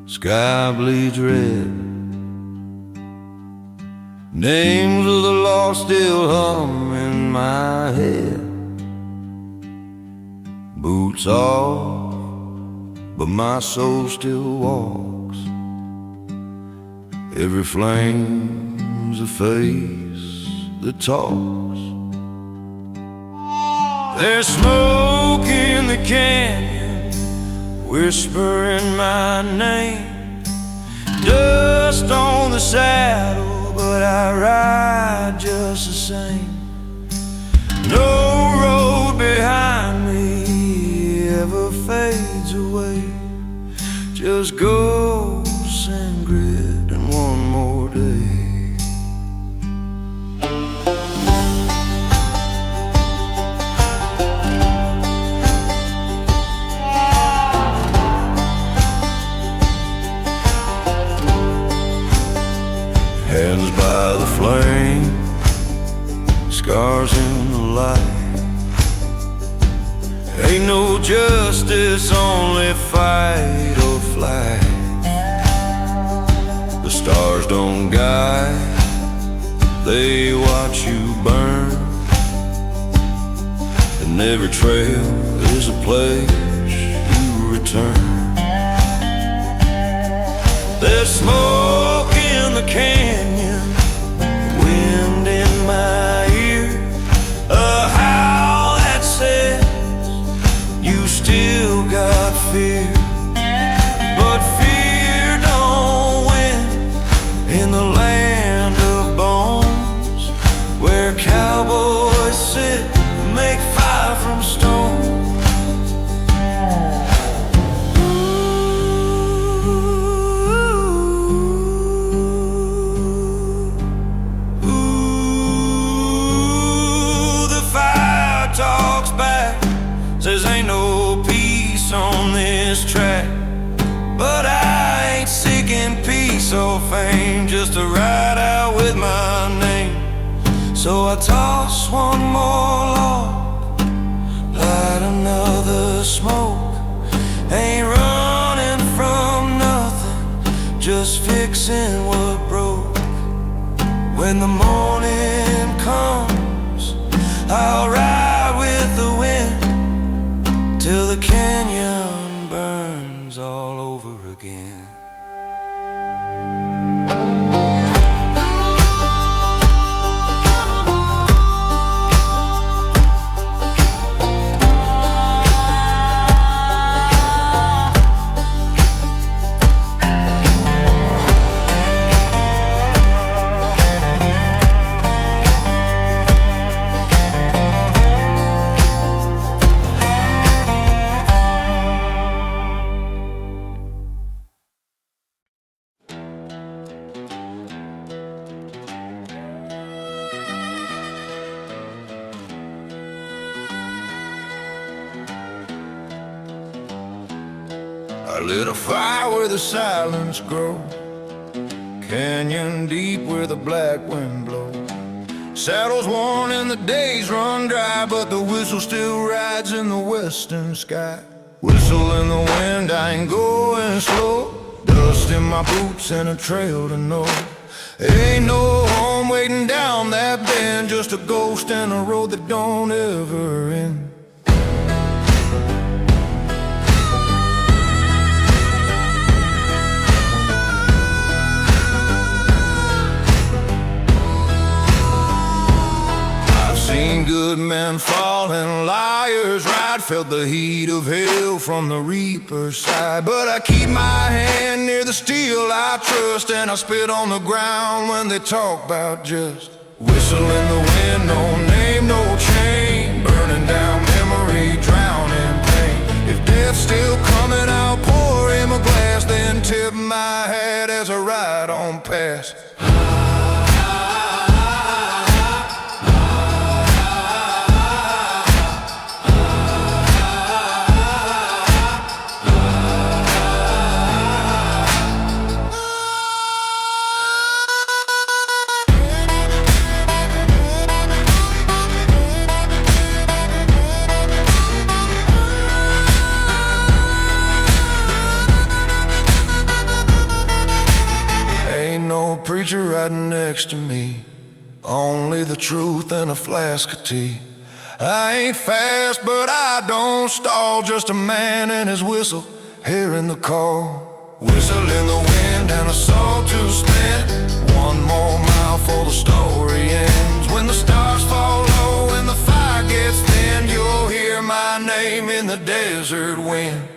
sky bleeds red. Names of the lost still hum in my head. Boots off, but my soul still walks. Every flame's a face that talks. There's smoke in the canyon, whispering my name. Dust on the saddle, but I ride just the same. No road behind me ever fades away. Just ghosts and grit and one more day. Hands by the flame, scars in the light. Ain't no justice, only fight or flight. The stars don't guide, they watch you burn. And every trail is a place you return. There's smoke in the canyon, wind in my ear, a howl that says you still got fear. But fear don't win in the land of bones, where cowboys sit and make fire from stone. Says ain't no peace on this track, but I ain't seeking peace or fame, just to ride out with my name. So I toss one more log, light another smoke. Ain't running from nothing, just fixing what broke. When the morning comes, I'll ride with the wind till the canyon burns all over again. I lit a fire where the silence grows, canyon deep where the black wind blows. Saddles worn and the days run dry, but the whistle still rides in the western sky. Whistle in the wind, I ain't going slow. Dust in my boots and a trail to know. Ain't no home waiting down that bend, just a ghost and a road that don't ever end. Seen good men fall and liars ride, felt the heat of hell from the reaper's side. But I keep my hand near the steel I trust, and I spit on the ground when they talk about just. Whistle in the wind, no name, no chain, burning down memory, drowning pain. If death's still coming, I'll pour him a glass, then tip my hat as I ride on past. preacher riding next to me. Only the truth and a flask of tea. I ain't fast, but I don't stall. Just a man and his whistle, hearing the call. Whistle in the wind and a soul to spend. One more mile for the story ends. When the stars fall low and the fire gets thin, you'll hear my name in the desert wind.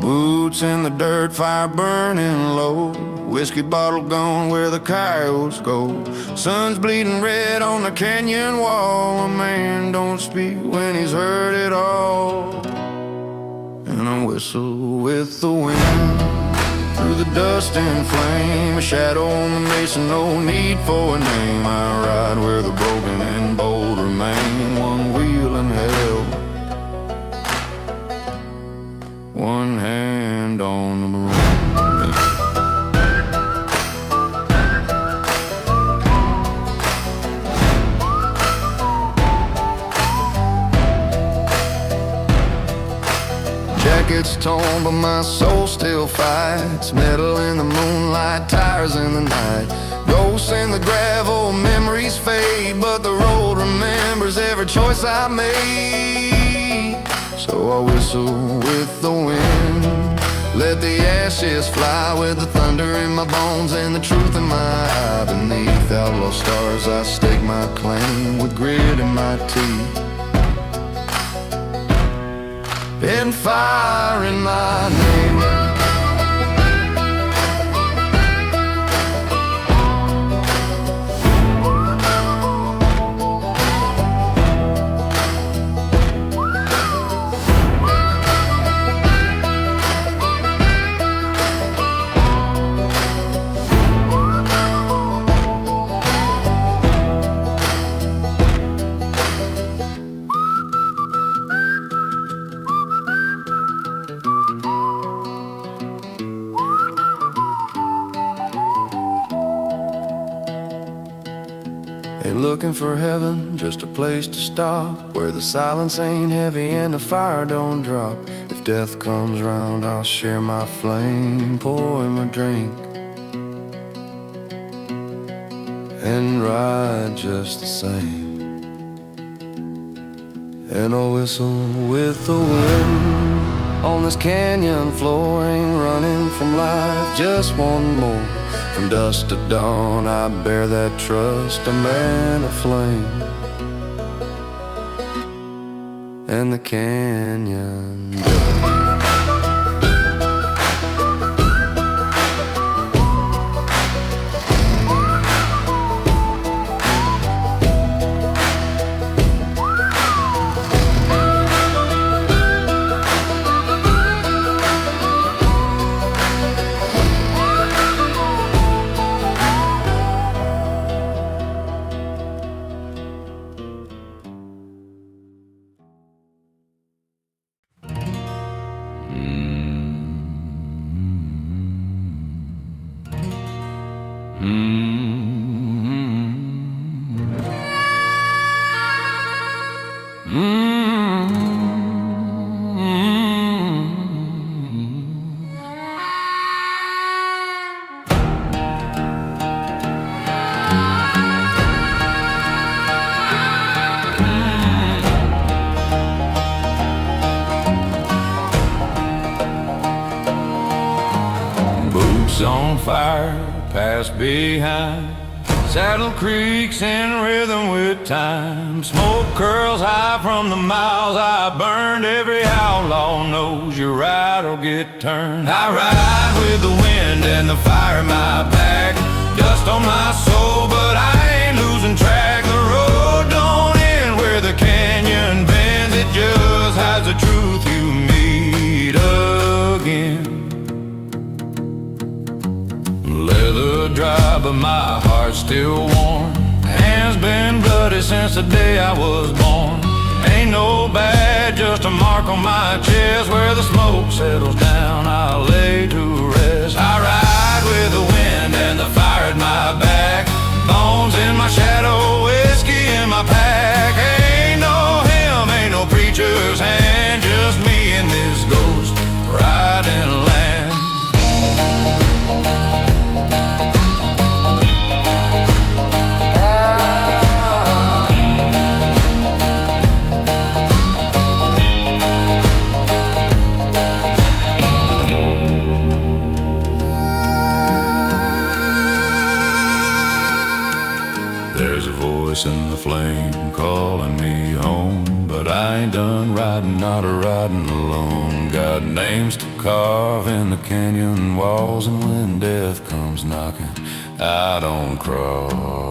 Boots in the dirt, fire burning low. Whiskey bottle gone where the coyotes go. Sun's bleeding red on the canyon wall. A man don't speak when he's heard it all. And I whistle with the wind through the dust and flame. A shadow on the mason, no need for a name. I ride where the broken and bold remain. One wheel in hell, one hand on the road. Jacket's torn, but my soul still fights. Metal in the moonlight, tires in the night. Ghosts in the gravel, memories fade, but the road remembers every choice I made. So I whistle with the wind, let the ashes fly with the thunder in my bones and the truth in my eye. Beneath outlaw stars I stake my claim with grit in my teeth and fire in my name. Ain't looking for heaven, just a place to stop, where the silence ain't heavy and the fire don't drop. If death comes round, I'll share my flame, pour him a drink, and ride just the same. And I'll whistle with the wind on this canyon floor. Ain't running from life, just one more. From dusk to dawn I bear that trust, a man aflame, and the canyon does. On fire, past behind, saddle creaks in rhythm with time. Smoke curls high from the miles I burned. Every outlaw knows you're right tide'll get turned. I ride with the wind and the fire in my back, dust on my soul, but I ain't losing track. The road don't end where the canyon bends, it just hides the truth. You meet again. Leather dry, but my heart's still warm. Hands been bloody since the day I was born. Ain't no bad, just a mark on my chest. Where the smoke settles down, I'll lay to rest. I ride with the wind and the fire at my back, bones in my shadow, whiskey in my pack. Ain't no hymn, ain't no preacher's hand, just me and this ghost riding land. In the flame calling me home, but I ain't done riding, not a riding alone. Got names to carve in the canyon walls, and when death comes knocking, I don't crawl.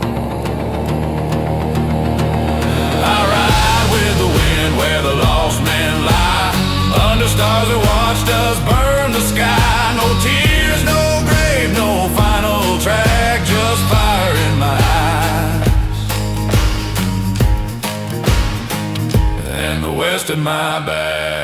I ride with the wind where the lost men lie, under stars that watched us burn the sky. No tears, no grave, no final track, just fire in my eyes and the west in my back.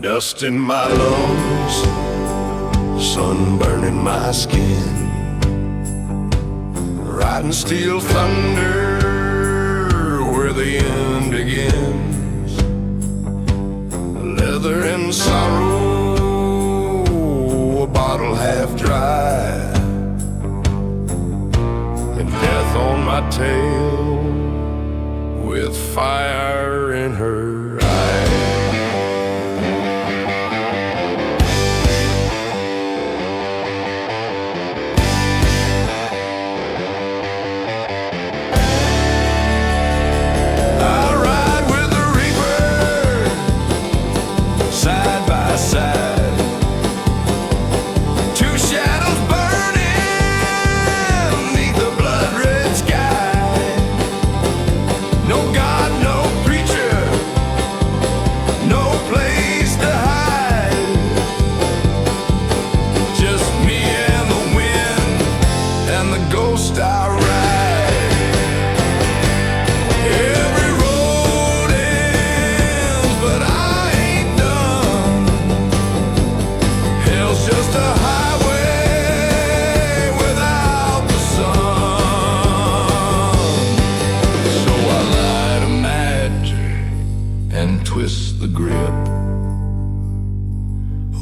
Dust in my lungs, sun burning my skin, riding steel thunder where the end begins. Leather and sorrow, a bottle half dry, and death on my tail with fire in her eyes.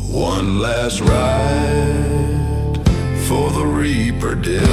One last ride for the Reaper dips.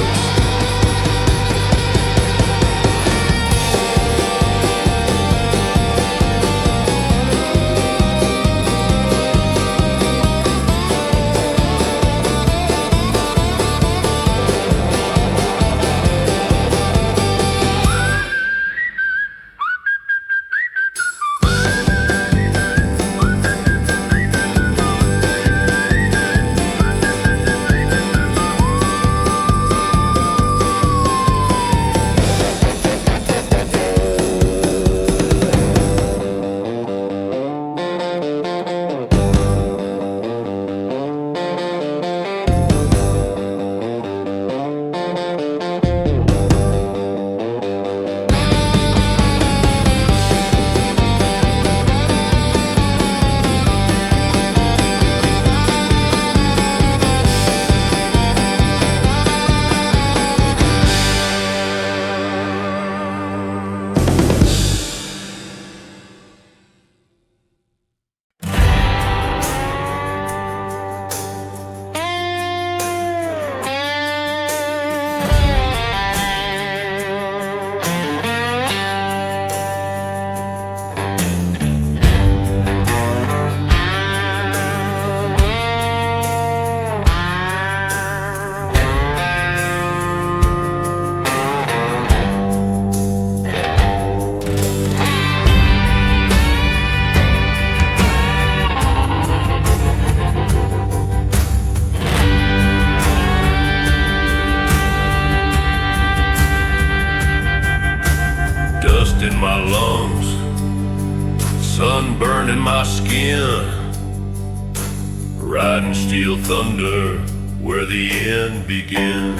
feel thunder where the end begins.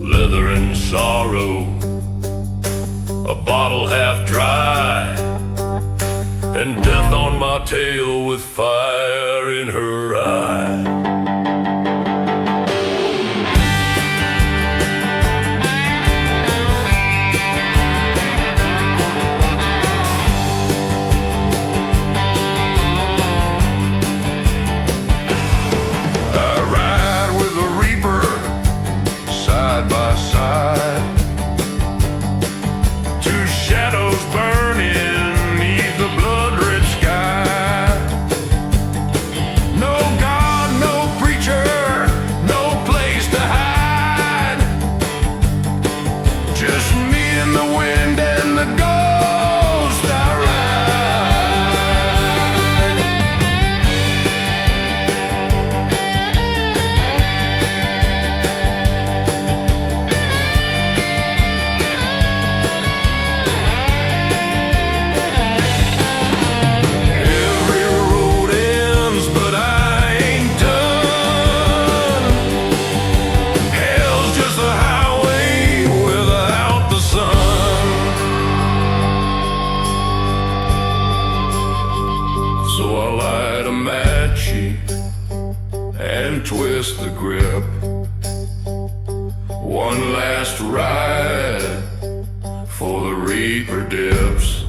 Leather and sorrow, a bottle half dry, and death on my tail with fire in her eye. Twist the grip, one last ride for the Reaper dips.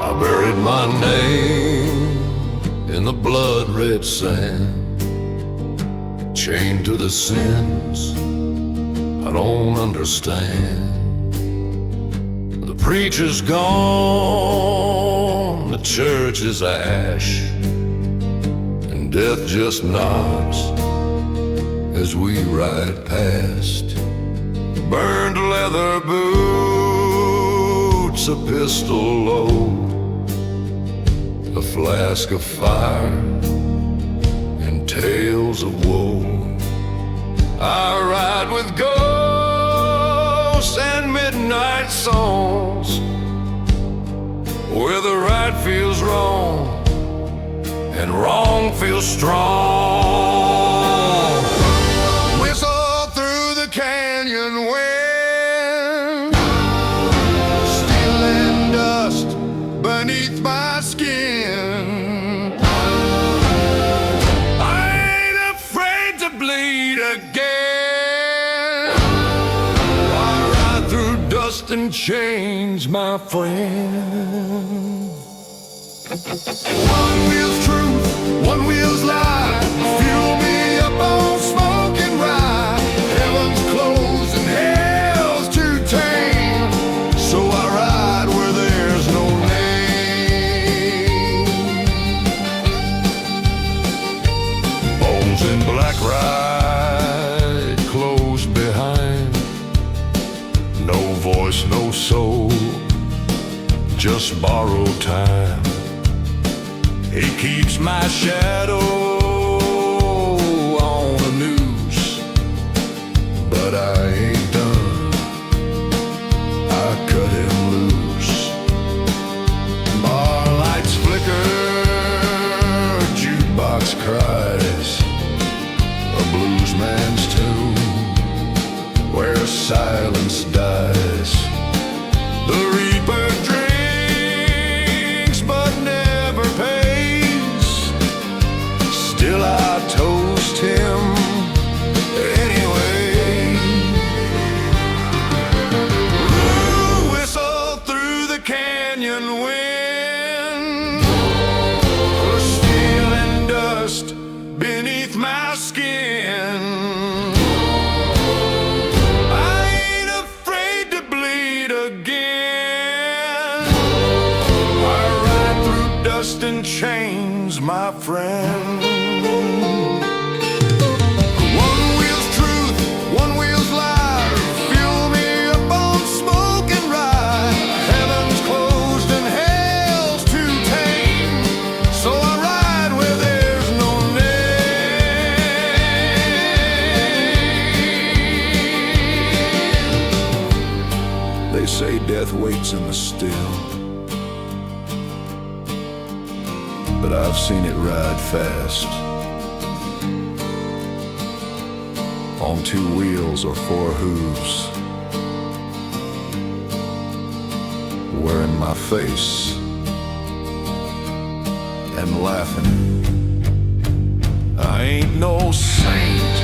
I buried my name in the blood-red sand, chained to the sins I don't understand. The preacher's gone, the church is ash, and death just nods as we ride past. Burned leather boots, a pistol load, a flask of fire and tales of woe. I ride with ghosts and midnight songs, where the right feels wrong and wrong feels strong. Whistle through the canyon wind, steel and dust beneath my skin. I ain't afraid to bleed again. I ride through dust and chains, my friend. One wheel's truth, one wheel's lie. Fuel me up on smoke and ride. Heaven's closed and hell's too tame, so I ride where there's no name. Bones in black ride, closed behind. No voice, no soul, just borrowed time. He keeps my shadow on a noose, but I ain't done. I cut him loose. Bar lights flicker, jukebox cries, a blues man's tune where silence dies. The reaper drinks but never pays. Still I toast him anyway. Ooh, whistle through the canyon wind, steel and dust beneath my skin. I ain't afraid to bleed again. I ride through dust and chains, my friend. One wheel's truth, one wheel's lie. Fuel me up on smoke and ride. Heaven's closed and hell's too tame, death waits in the still, but I've seen it ride fast on two wheels or four hooves, wearing my face and laughing. I ain't no saint,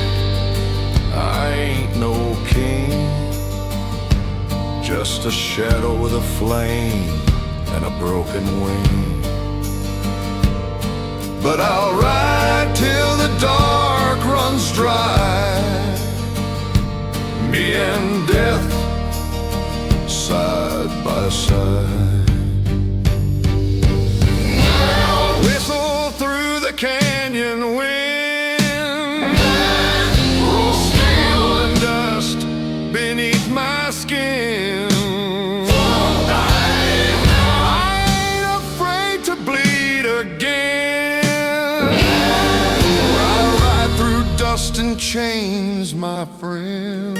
I ain't no king, just a shadow with a flame and a broken wing. But I'll ride till the dark runs dry, me and death side by side. I'll whistle through the canyon wind, roll steel and dust beneath my skin. I ain't afraid to bleed again. I ride through dust and chains, my friend.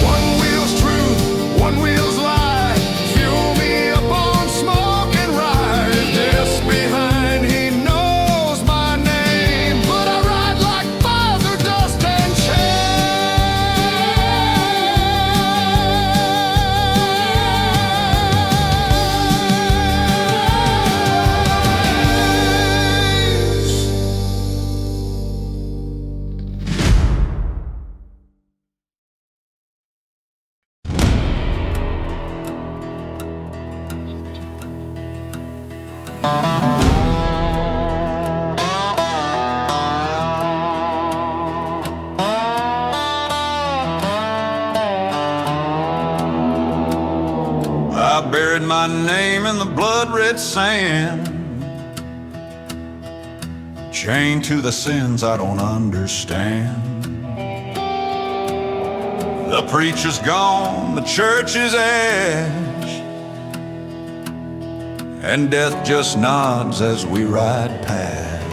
One wheel's truth, one wheel's lie, fuel me up on smoke and ride. Death's behind, he knows my name, but I ride like fire through dust and I buried my name in the blood-red sand, chained to the sins I don't understand. The preacher's gone, the church is ash, and death just nods as we ride past.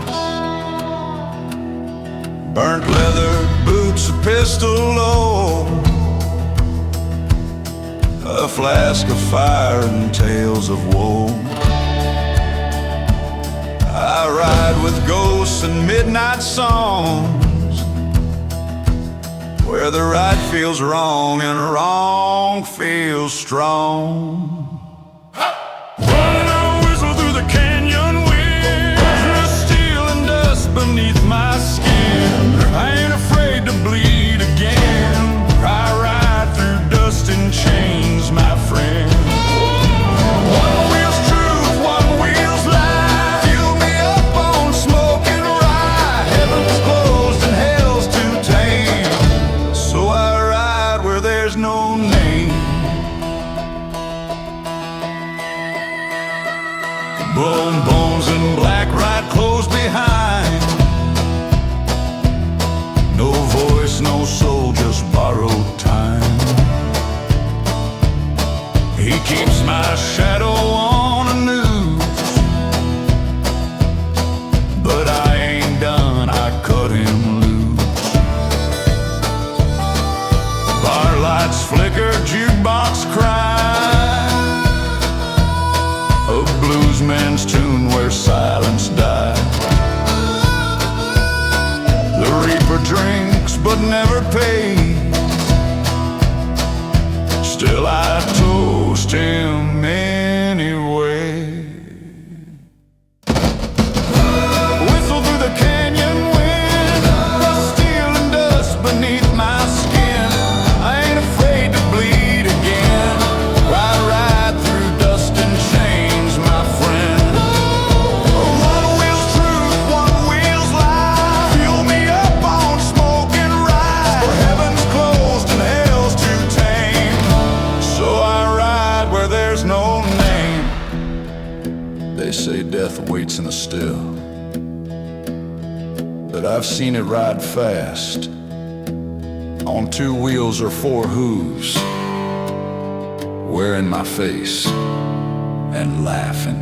Burnt leather, boots, a pistol low, a flask of fire and tales of woe. I ride with ghosts and midnight songs, where the right feels wrong and wrong feels strong. Running a whistle through the canyon wind, steel and dust beneath my skin. I ain't afraid to bleed again. I ride through dust and chains, my friend. One wheel's truth, one wheel's lie, fuel me up on smoke and rye. Heaven's closed and hell's too tame, so I ride where there's no name. Bone, bones and black ride close behind. No voice, no soul, just borrowed time. He keeps my shadow on a noose, but I ain't done, I cut him loose. Bar lights flicker, jukebox cry, a bluesman's tune where silence dies. The reaper drinks but never pays, still I toast him anyway. Whistle through the canyon wind, the steel and dust beneath my skin. I ain't afraid to bleed again. I ride through dust and chains, my friend. One wheel's truth, one wheel's lie, fuel me up on smoke and ride. For heaven's closed and hell's too tame, so I ride where there's no name. They say death waits in the still, but I've seen it ride fast on two wheels or four hooves, wearing my face and laughing.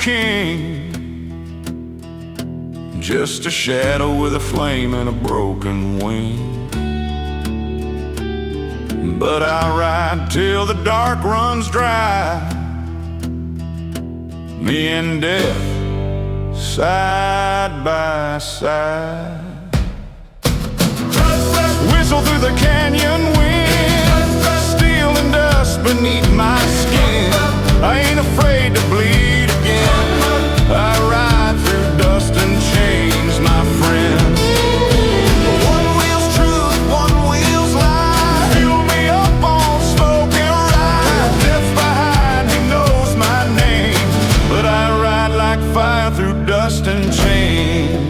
king, just a shadow with a flame and a broken wing. But I ride till the dark runs dry, me and death side by side. Whistle through the canyon wind, steel and dust beneath my skin. I ain't afraid to bleed again. I ride through dust and chains, my friend. One wheel's truth, one wheel's lie. Fuel me up on smoke and ride. Death's behind, he knows my name. But I ride like fire through dust and chains.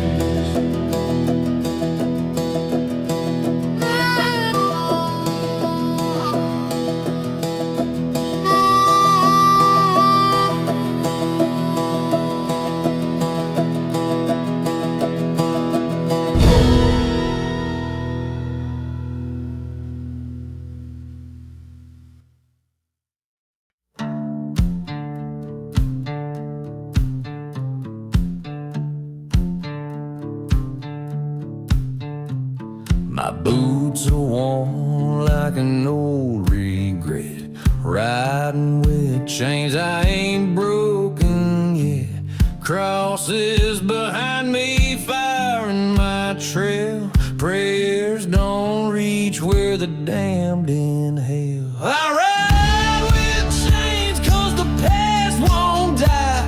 My boots are worn like an old regret, riding with chains I ain't broken yet. Crosses behind me, firing my trail. Prayers don't reach where the damned in hell. I ride with chains 'cause the past won't die.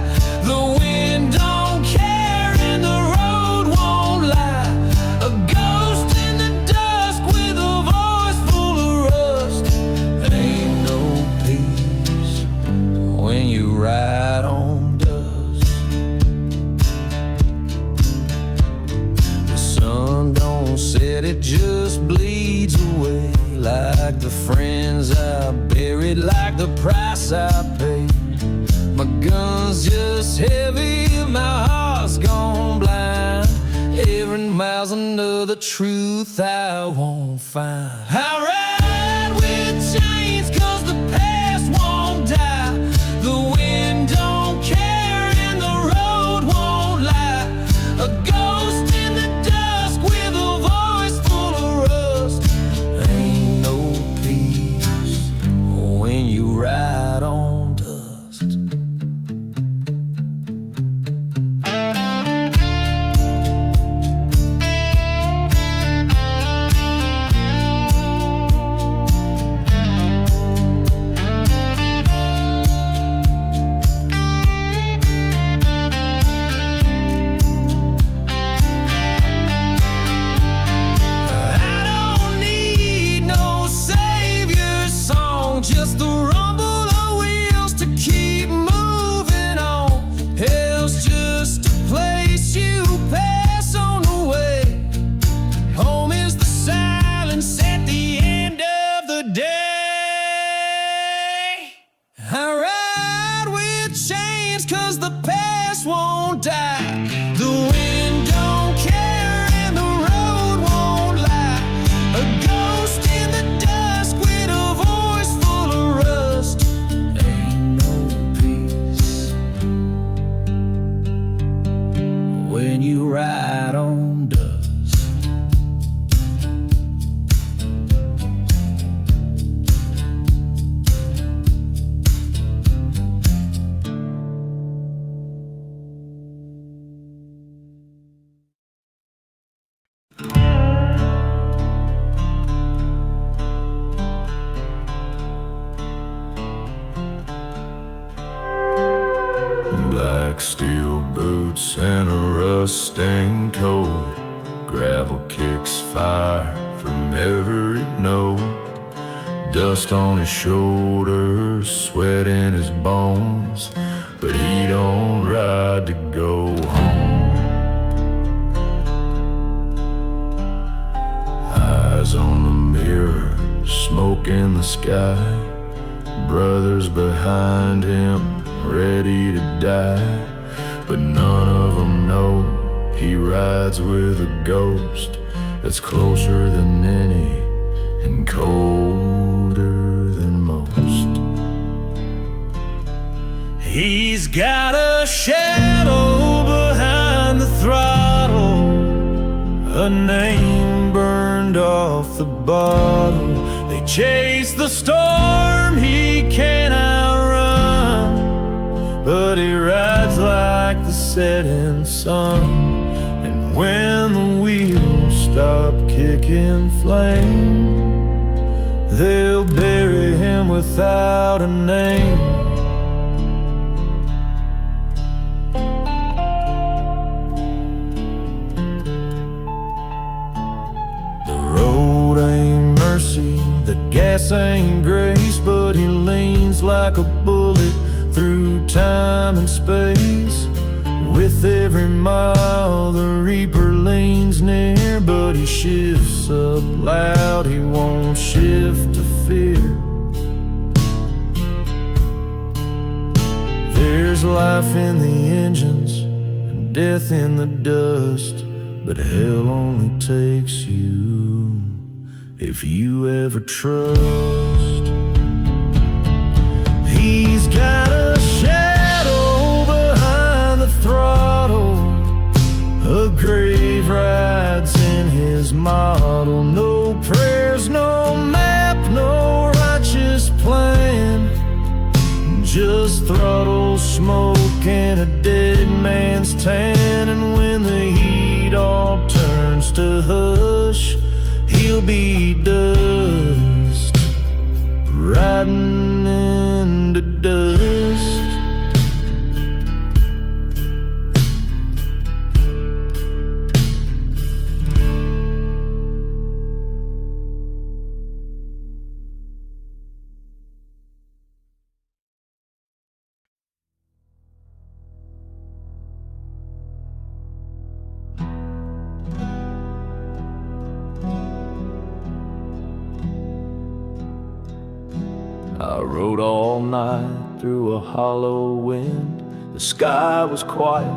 The wind don't care and the road won't lie. A ghost in the dusk with a voice full of rust. Ain't no peace when you ride on dust. The sun don't set, it just bleeds away. Like the friends I buried, like the price I paid. My gun's just heavy, my heart's gone blind. Every mile's another truth I won't find. I ride with chains 'cause the past won't die. The wind don't care and the road won't lie. A ghost in the dusk with a voice full of rust. Ain't no peace when you ride on dust. I don't need no savior song, just the rumble of wheels to keep moving on. Hell's just a place you pass on the way. Home is the silence at the end of the day. I ride with chains 'cause the past won't die. The wind don't care and the road won't lie. A ghost in the dusk with a voice full of rust. Ain't no peace when you ride on dust. Black steel boots and a rust-stained toe. Gravel kicks fire from every note. Dust on his shoulders, sweat in his bones. But he don't ride to go home. Eyes on the mirror, smoke in the sky. Brothers behind him, ready to die. But none of them know he rides with a ghost that's closer than any and colder than most. He's got a shadow behind the throttle, a name burned off the bottle. They chase the storm he can't outrun, but he rides like the setting sun. And when the wheels stop kicking flame, they'll bury him without a name. The road ain't mercy, the gas ain't grace, but he leans like a bullet through time and space. With every mile the reaper leans near, but he shifts up loud, he won't shift to fear. There's life in the engines and death in the dust, but hell only takes you if you ever trust. He's got a shadow behind the throttle, a grave rides in his model. No prayers, no map, no righteous plan, just throttle, smoke, and a dead man's tan. And when the heat all turns to hush, he'll be dust, riding into dust. I rode all night through a hollow wind. The sky was quiet,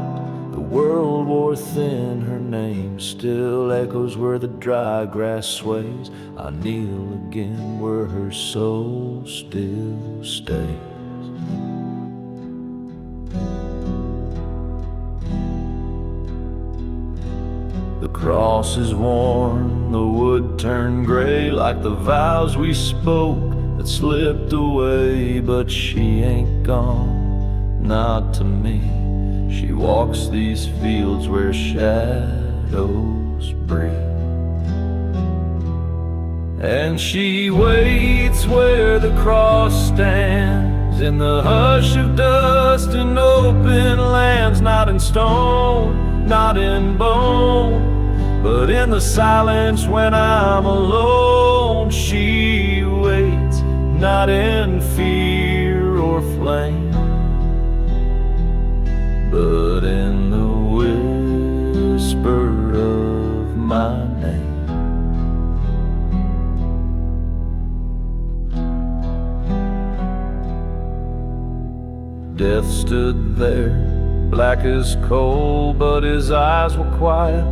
the world wore thin. Her name still echoes where the dry grass sways. I kneel again where her soul still stays. The cross is worn, the wood turned gray, like the vows we spoke that slipped away. But she ain't gone, not to me. She walks these fields where shadows breathe, and she waits where the cross stands, in the hush of dust and open lands. Not in stone, not in bone, but in the silence when I'm alone. She waits, not in fear or flame, but in the whisper of my name. Death stood there, black as coal, but his eyes were quiet,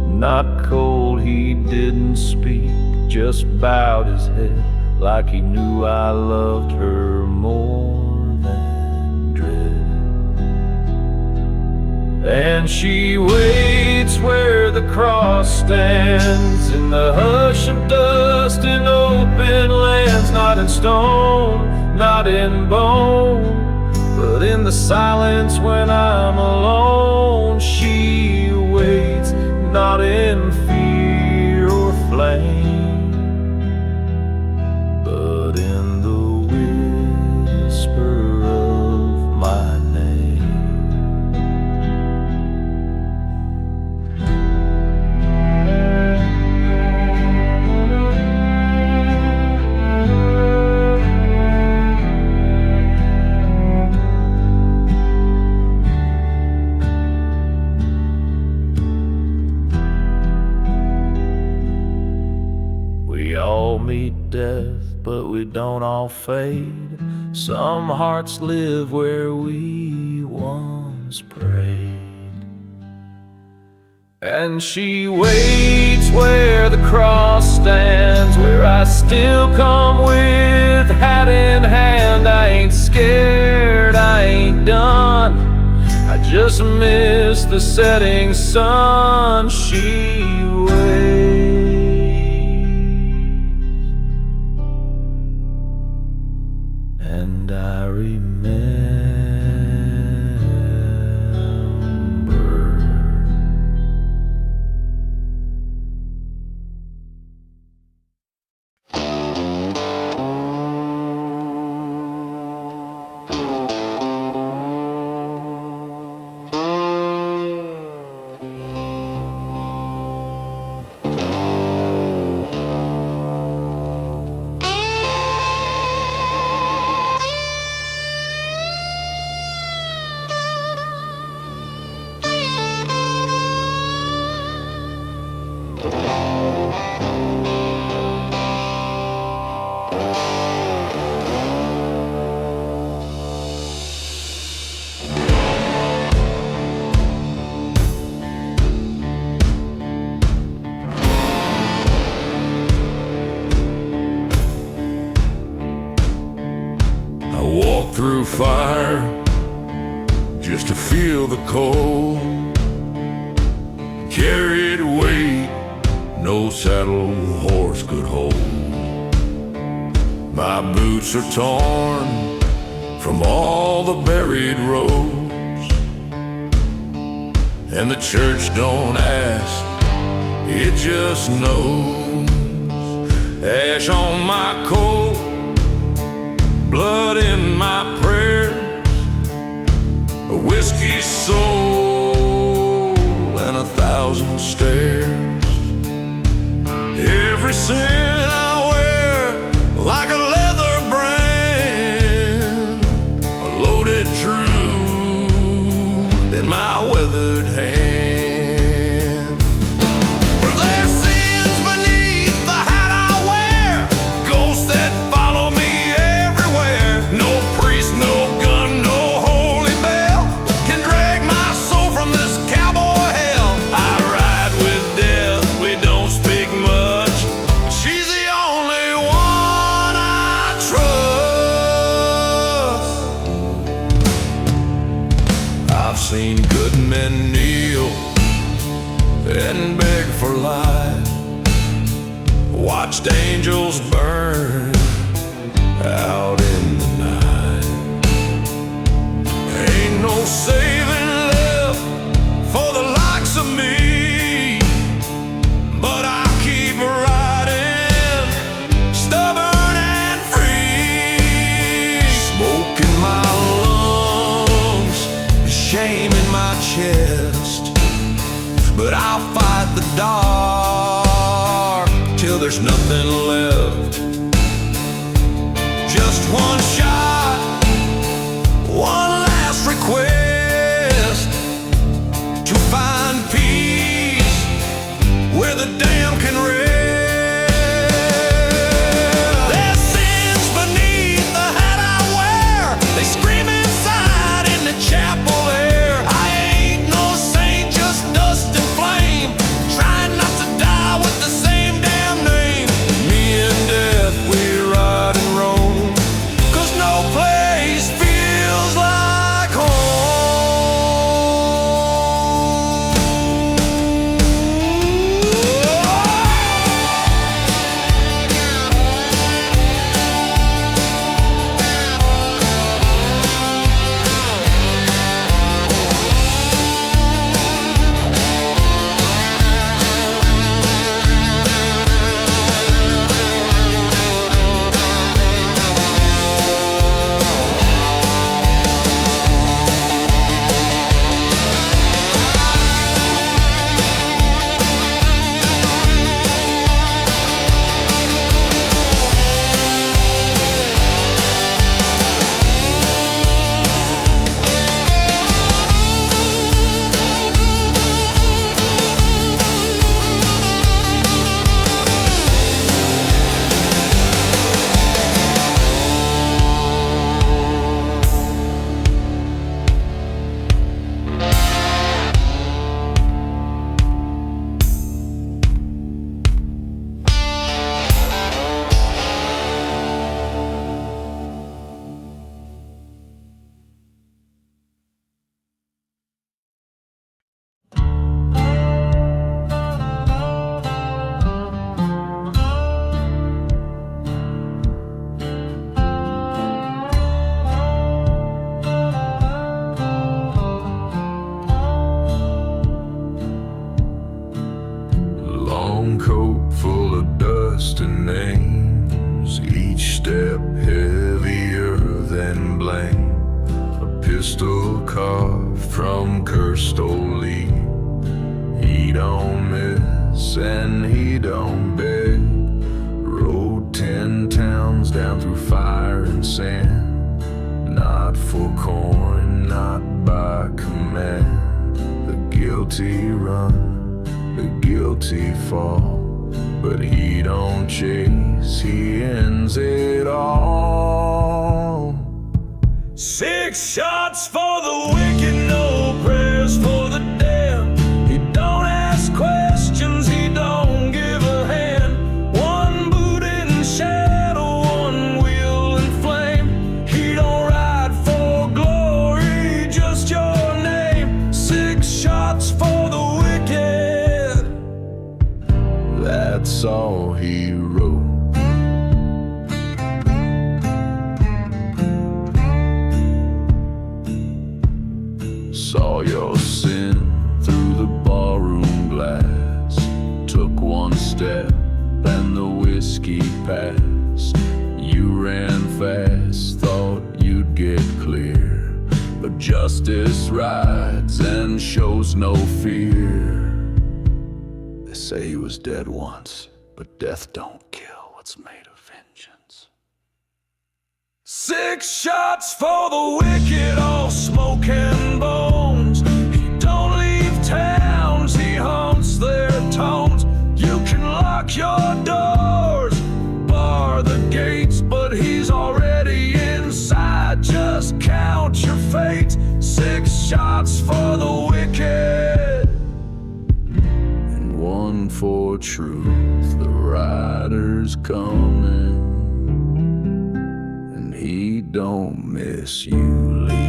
not cold. He didn't speak, just bowed his head, like he knew I loved her more than dread. And she waits where the cross stands, in the hush of dust and open lands. Not in stone, not in bone, but in the silence when I'm alone. She waits, not in fear or flame, but in the whisper of my name. We all meet death, but we don't all fade. Some hearts live where we once prayed. And she waits where the cross stands, where I still come with hat in hand. I ain't scared, I ain't done. I just miss the setting sun. She waits, and I remember. Through fire just to feel the cold. Carried weight no saddle horse could hold. My boots are torn from all the buried roads, and the church don't ask, it just knows. Ash on my coat, blood in my prayers, a whiskey soul and 1,000 stares. Every sin I wear like a leather brand, a loaded true in my weathered hand. Seen good men kneel and beg for life, watched angels burn out in the night. Ain't no saving left for the likes of me, but I keep riding, stubborn and free. Smoke in my lungs, shame in my chest, but I'll fight the dark till there's nothing left. Just one shot, one last request, to find peace where the damned can rest. There's sins beneath the hat I wear, they scream inside in the chapel. long coat full of dust and names, each step heavier than blame. A pistol carved from cursed old Lee. He don't miss and he don't beg. Rode 10 towns down through fire and sand, not for coin, not by command. The guilty run, the guilty fall, but he don't chase, he ends it all. 6 shots for the wicked, no prayers for the damned. He don't ask questions, he don't give a hand. One boot in shadow, one wheel in flame. He don't ride for glory, just your name. 6 shots for the wicked. That's all he wrote. Saw your sin through the ballroom glass. Took one step and the whiskey passed. You ran fast, thought you'd get clear, but justice rides and shows no fear. They say he was dead once, but death don't kill what's made of vengeance. 6 shots for the wicked, all smoke and bones. He don't leave towns, he haunts their tones. You can lock your doors, bar the gates, but he's already inside. Just count your fate. 6 shots for the wicked, And one for truth, the rider's coming, and he don't miss you, Lee.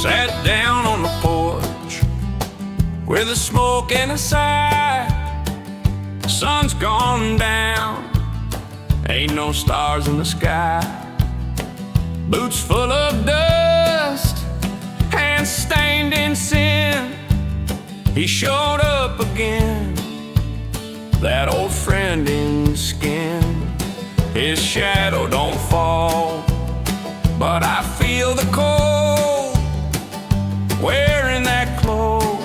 Sat down on the porch with a smoke and a sigh. Sun's gone down, ain't no stars in the sky. Boots full of dust, hands stained in sin. He showed up again, that old friend in skin. His shadow don't fall, but I feel the cold, wearing that cloak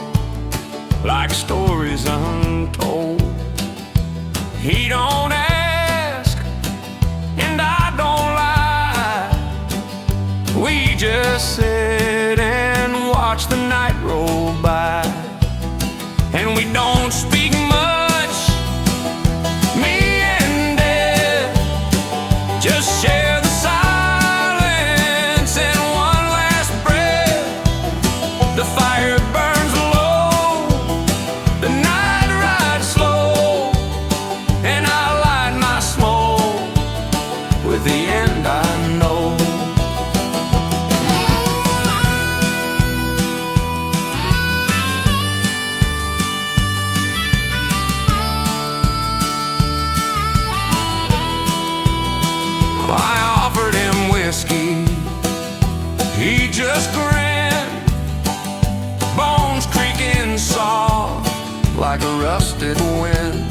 like stories untold. He don't ask, and I don't lie. We just sit and watch the night roll by, and we don't speak much, me and Dad. Just share the silence and one last breath. The fire burns low, the night rides slow, and I light my smoke with the end I know. I offered him whiskey, he just grinned, bones creaking soft like a rusted wind.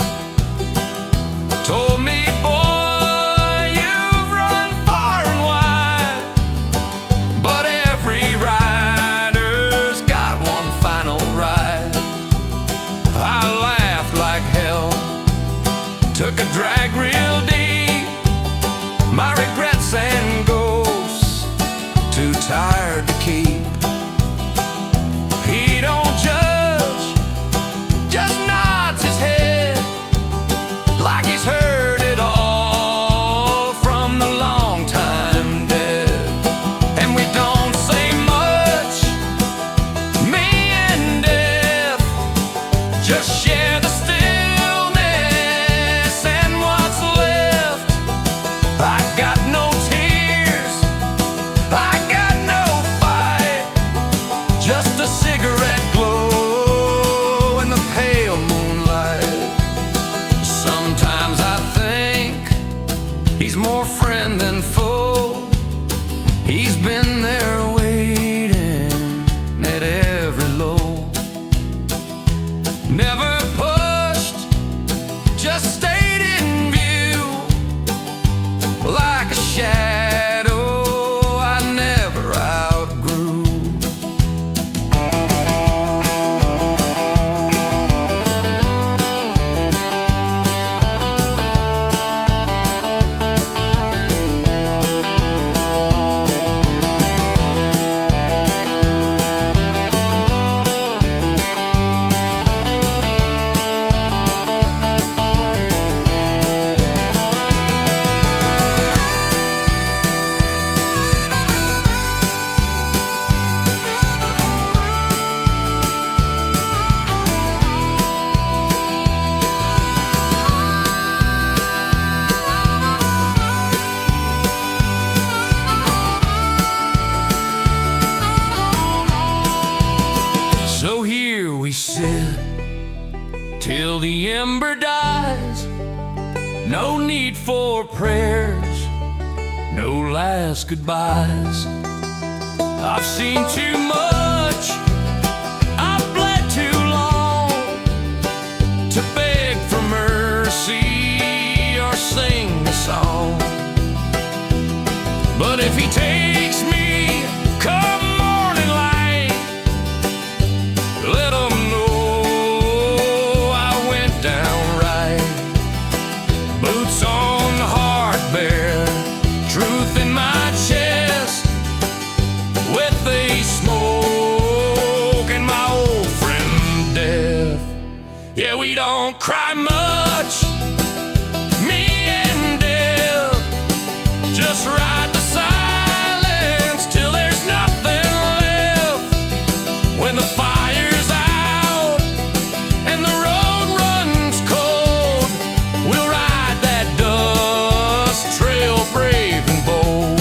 Told me, boy, you've run far and wide, but every rider's got one final ride. I laughed like hell, took a drag real deep, my regrets and ghosts too tired to keep. He don't judge, just nods his head like he's heard it all from the long time dead. And we don't say much, me and Death, just share the stillness and what's left. I got no tears, I got no fight, just a cigarette glow in the pale moonlight. Sometimes I think he's more friend than foe. He's been there waiting at every low. Never pushed, just stayed in view. Like a shadow I never outgrew. So here we sit till the ember dies. No need for prayers, no last goodbyes. I've seen too much, I've bled too long to beg for mercy or sing a song. But if he takes me, come morning light, let him know I went down right. Boots on the hard bare, truth in my chest, with the smoke and my old friend death. Yeah, we don't cry much, me and death, just ride the silence till there's nothing left. When the fire's out and the road runs cold, we'll ride that dust trail brave and bold.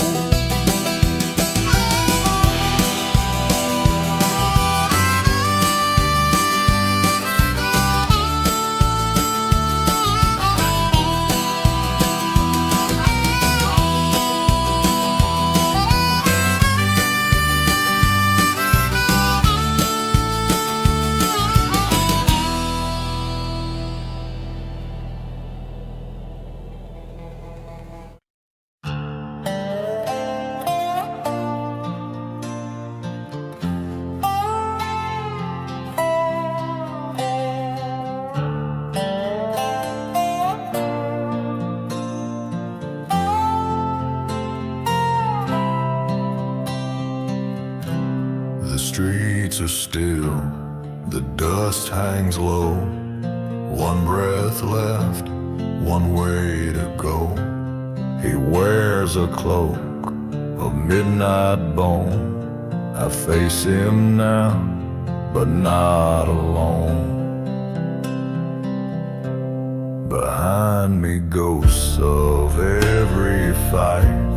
The streets are still, the dust hangs low. One breath left, one way to go. He wears a cloak of midnight bone. I face him now, but not alone. Behind me ghosts of every fight,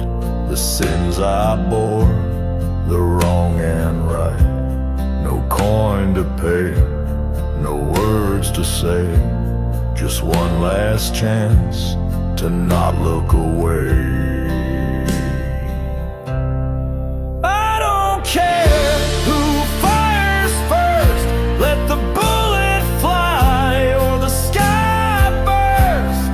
the sins I bore, the wrong and right. No coin to pay, no words to say, just one last chance to not look away. I don't care who fires first, let the bullet fly or the sky burst.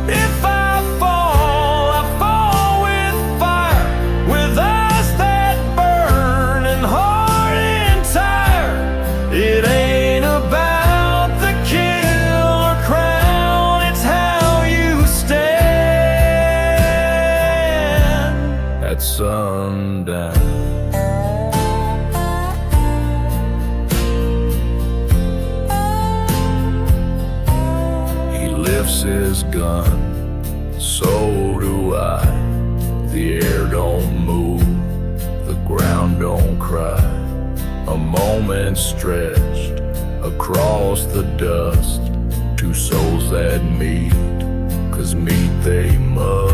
If I fall with fire, with eyes that burn and heart entire. It ain't about the kill or crown, it's how you stand At sundown, he lifts his gun, so do I. The air don't move, the ground don't cry. A moment stretched, across the dust. Two souls that meet, 'cause meet they must.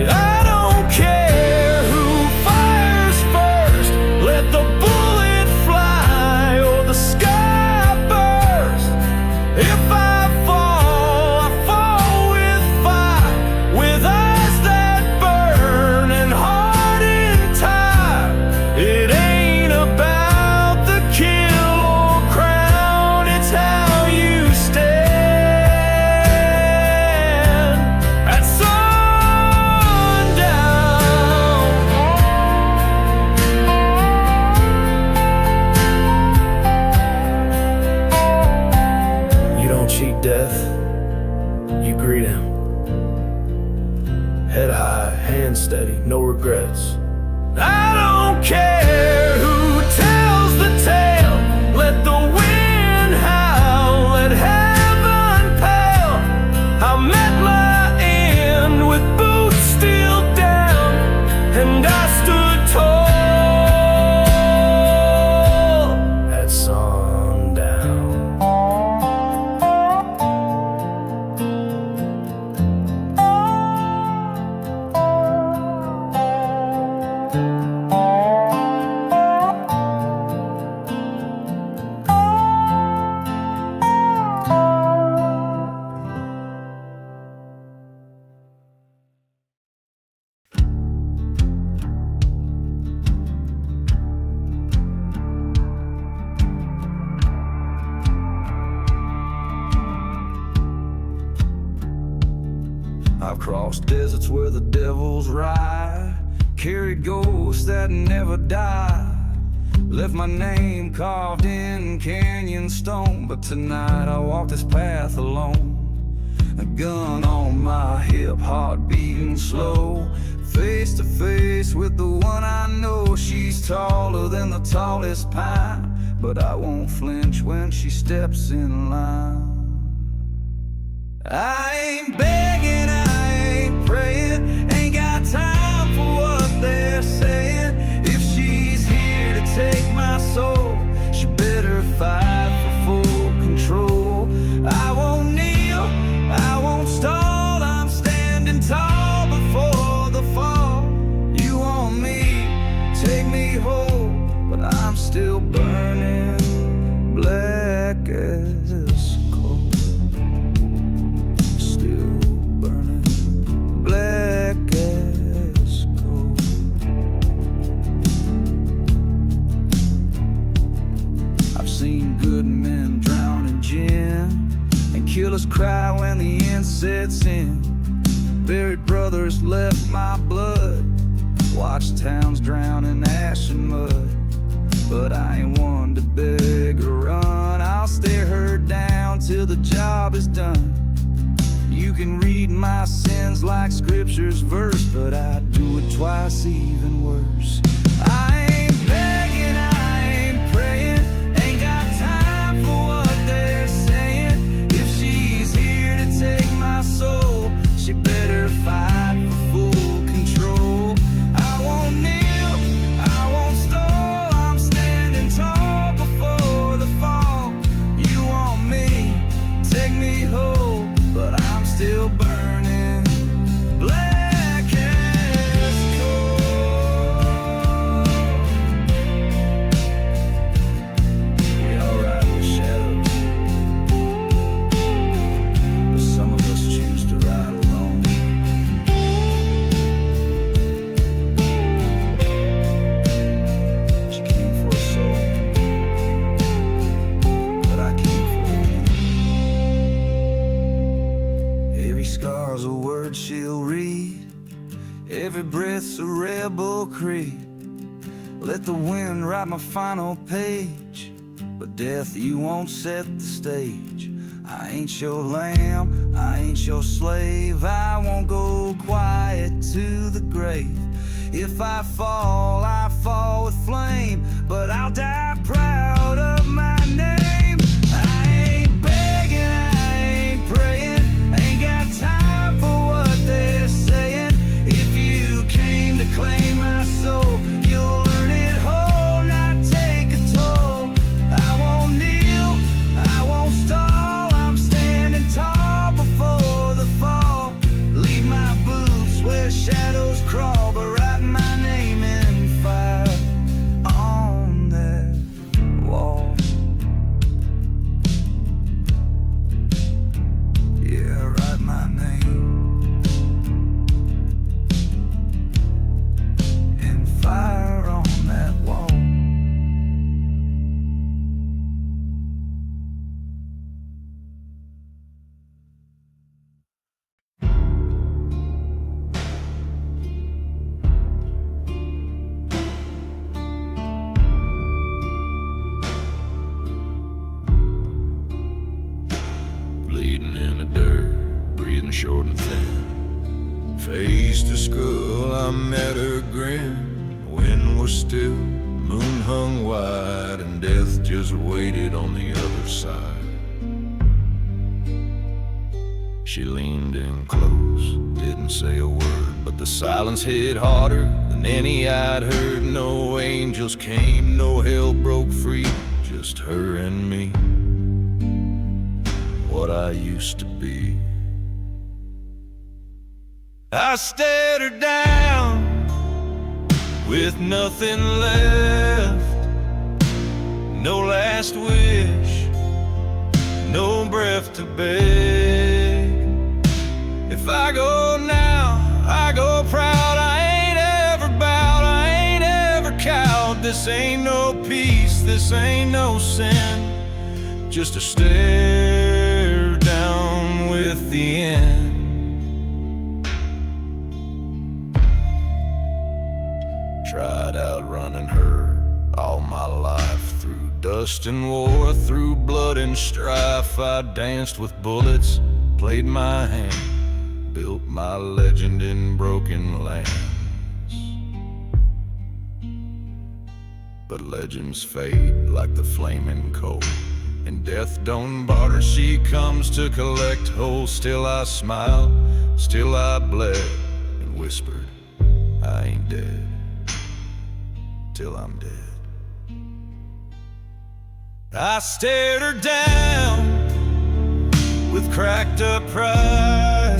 I don't care who fires first, let the bullet fly or the sky burst. If I fall with fire, with eyes that burn and heart in time. It ain't about the kill or crown, it's how you stand at sundown. You don't cheat death, you greet him. Head high, hands steady, no regrets. I don't care who tells the tale, let the wind howl, let heaven pale. I met my end with boots still down, and I stood tall at sundown. I've crossed deserts where the devils ride, carried ghosts that never die, left my name carved in canyon stone. But tonight I walk this path alone, a gun on my hip, heart beating slow, face to face with the one I know. She's taller than the tallest pine, but I won't flinch when she steps in line. I ain't begging, I ain't praying, ain't got time for what they're saying. If she's here to take my soul, she better fight for full control. I won't kneel, I won't stall, I'm standing tall before the fall. You want me, take me home, but I'm still burning black as coal. Still burning black as coal. I've seen good men drown in gin, and killers cry when the end sets in. Buried brothers left my blood, watched towns drown in ash and mud. But I ain't one to beg or run, I'll stare her down till the job is done. You can read my sins like scripture's verse, but I do it twice even worse. I ain't begging, I ain't praying, ain't got time for what they're saying. If she's here to take my soul, she better fight for full control. I won't kneel, I won't stall, I'm standing tall before the fall. You want me, take me home, but I'm still burning black as coal. We all ride with shadows, but some of us choose to ride alone. She came for a soul, but I came for you. Every scar's a word she'll read, every breath's a rebel creed. Let the wind write my final page, but death, you won't set the stage. I ain't your lamb, I ain't your slave, I won't go quiet to the grave. If I fall with flame, but I'll die proud of my name. I ain't begging, I ain't praying, ain't got time for what they're saying. If you came to claim my soul, you'll learn it whole, not take a short and thin. Face to skull, I met her grin. Wind was still, moon hung wide, and death just waited on the other side. She leaned in close, didn't say a word, but the silence hit harder than any I'd heard. No angels came, no hell broke free, just her and me, what I used to be. I stared her down with nothing left, no last wish, no breath to beg. If I go now, I go proud. I ain't ever bowed, I ain't ever cowed. This ain't no peace, this ain't no sin, just a stare down with the end. Tried outrunning her all my life, through dust and war, through blood and strife. I danced with bullets, played my hand, built my legend in broken lands. But legends fade like the flaming coal, and death don't barter, she comes to collect whole. Still I smiled, still I bled, and whispered, I ain't dead till I'm dead. I stared her down with cracked up pride,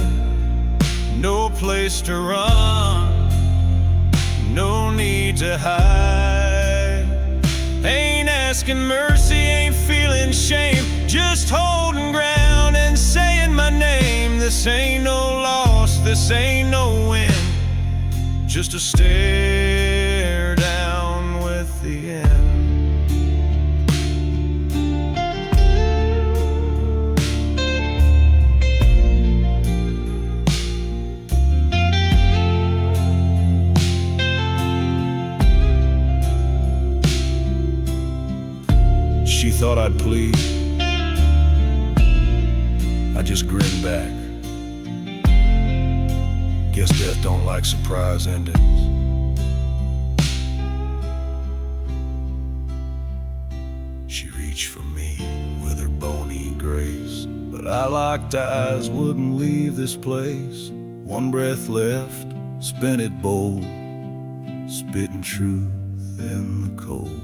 no place to run, no need to hide. Ain't asking mercy, ain't feeling shame, just holding ground and saying my name. This ain't no loss, this ain't no win, just a stare down with the end. She thought I'd plead, I just grinned back. Guess death don't like surprise endings. She reached for me with her bony grace, but I locked eyes, wouldn't leave this place. One breath left, spent it bold, spitting truth in the cold.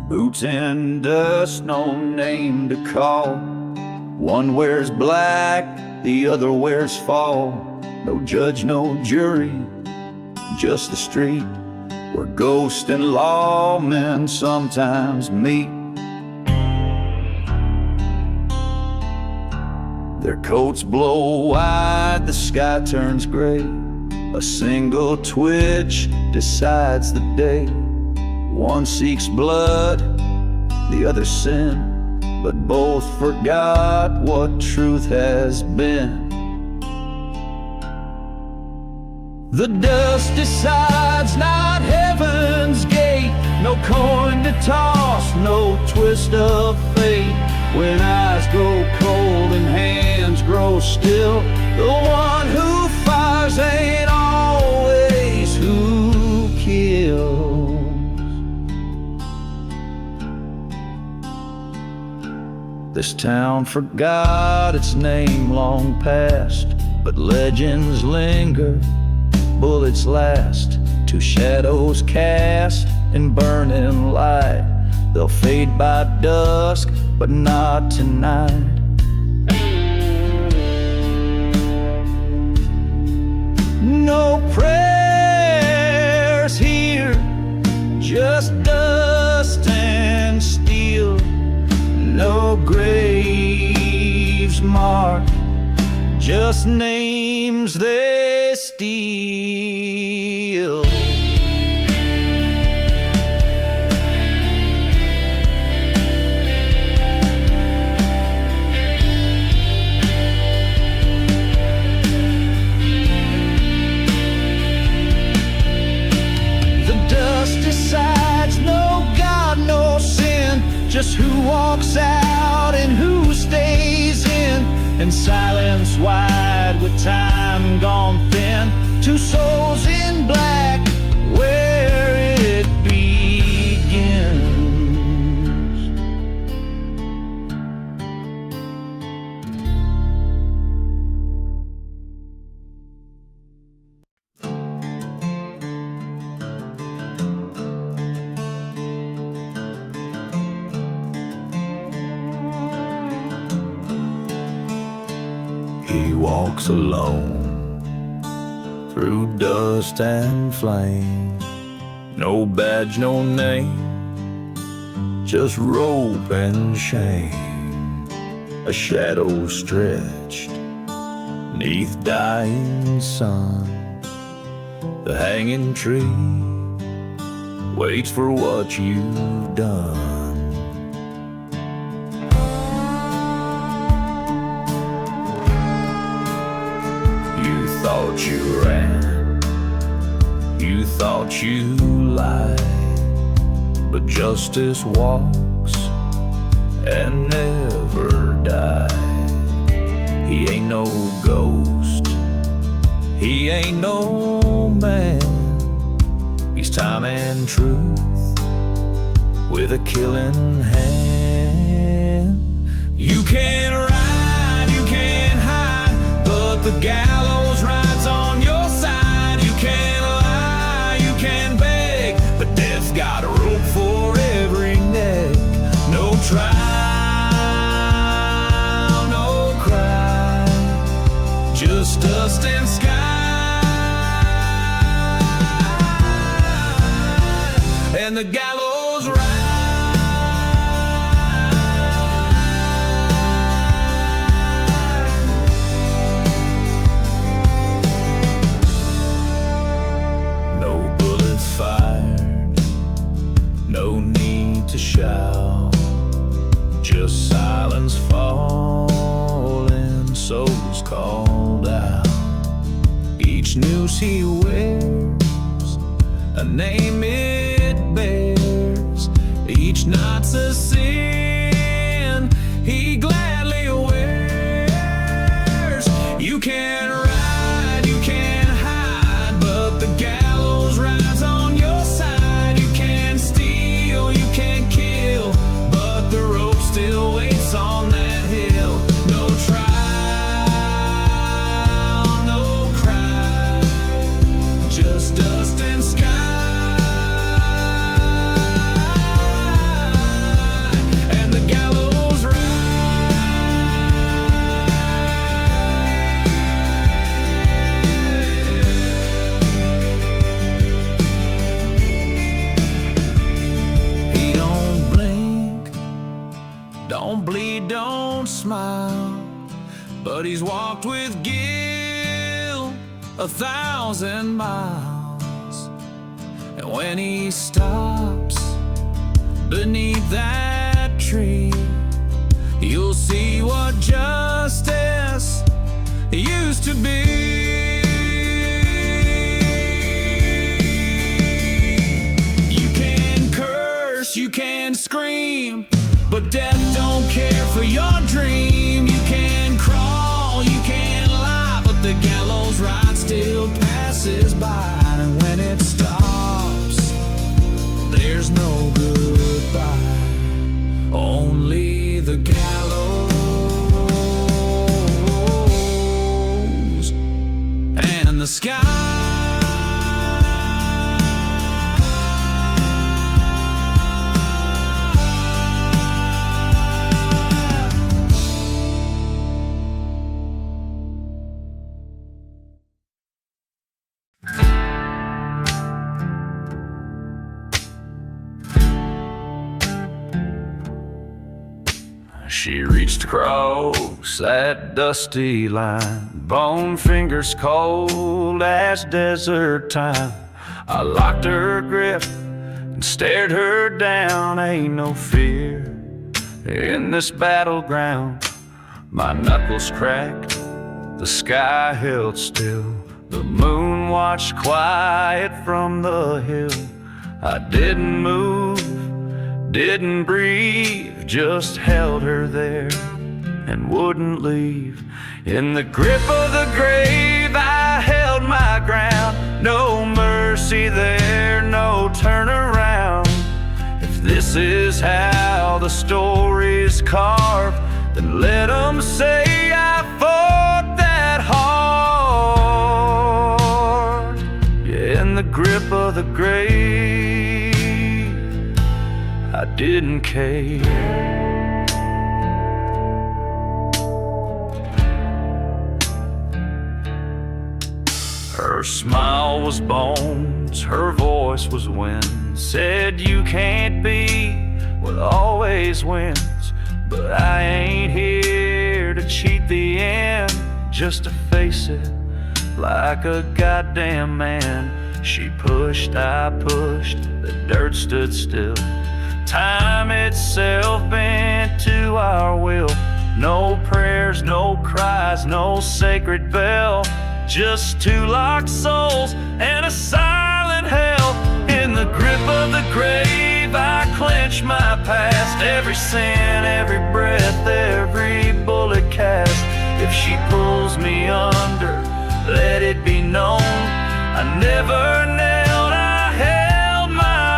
Boots and dust, no name to call. One wears black, the other wears fall. No judge, no jury, just the street where ghost and lawmen sometimes meet. Their coats blow wide, the sky turns gray. A single twitch decides the day. One seeks blood, the other sin, but both forgot what truth has been. The dust decides, not heaven's gate. No coin to toss, no twist of fate. When eyes go cold and hands grow still, the one who fires ain't always who kills. This town forgot its name long past, but legends linger, bullets last. Two shadows cast in burning light. They'll fade by dusk, but not tonight. No prayers here, just dust and steel. No graves marked, just names they steal. in silence wide with time gone thin. Two souls in black where it begins. He walks alone through dust and flame. No badge, no name, just rope and shame. A shadow stretched neath dying sun. The hanging tree waits for what you've done. Thought you ran, you thought you lied, but justice walks and never died. He ain't no ghost, he ain't no man. He's time and truth with a killing hand. You can't ride, you can't hide, but the gallows rides on your side. You can't lie, you can't beg, but death's got a rope for every neck. No trial, no cry, just dust and sky. And the gallows ride. No need to shout, just silence falling, souls called out. Each noose he wears, a name it bears. Each knot's a sin he gladly wears. You can't ride, you can't hide, but the gallows rides on your side. You can't kill, but the rope still waits on that hill. No trial, no cry, just dust and sky. And the gallows ride. Don't bleed, don't smile, but he's walked with guilt 1,000 miles. And when he stops beneath that tree, you'll see what justice used to be. You can curse, you can scream, but death don't care for your dream. You can crawl, you can lie, but the gallows ride still passes by. And when it stops, there's no goodbye, only the gallows and the sky. She reached across that dusty line, bone fingers cold as desert time. I locked her grip and stared her down. Ain't no fear in this battleground. My knuckles cracked, the sky held still. The moon watched quiet from the hill. I didn't move, didn't breathe, just held her there and wouldn't leave. In the grip of the grave, I held my ground. No mercy there, no turnaround. If this is how the story's carved, then let 'em say I fought that hard. Yeah, in the grip of the grave, I didn't care. Her smile was bones, her voice was wind. Said you can't be what always wins. But I ain't here to cheat the end, just to face it like a goddamn man. She pushed, I pushed, the dirt stood still. Time itself bent to our will. No prayers, no cries, no sacred bell. Just two locked souls and a silent hell. In the grip of the grave, I clench my past. Every sin, every breath, every bullet cast. If she pulls me under, let it be known I never knelt, I held my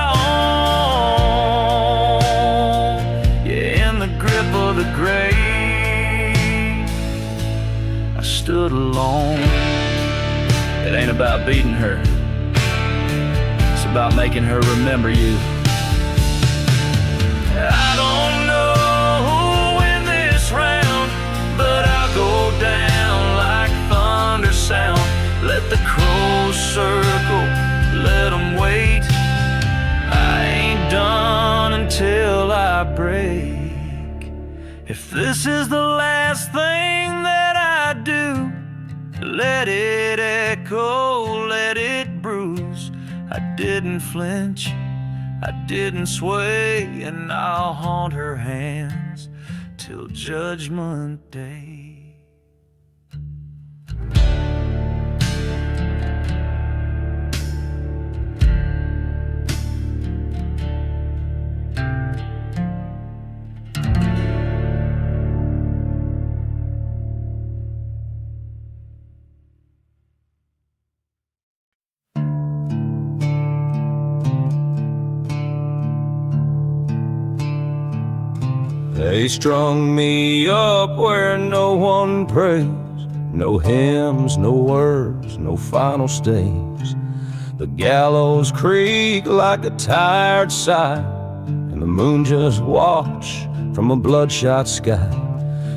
own. Yeah, in the grip of the grave, I stood alone. It ain't about beating her, it's about making her remember you. I don't know who'll win this round, but I'll go down like thunder sound. Let the crows circle, let 'em wait. I ain't done until I break. If this is the last thing that I do, let it echo, let it bruise. I didn't flinch, I didn't sway, and I'll haunt her hands till Judgment Day. They strung me up where no one prays. No hymns, no words, no final stays. The gallows creak like a tired sigh, and the moon just watch from a bloodshot sky.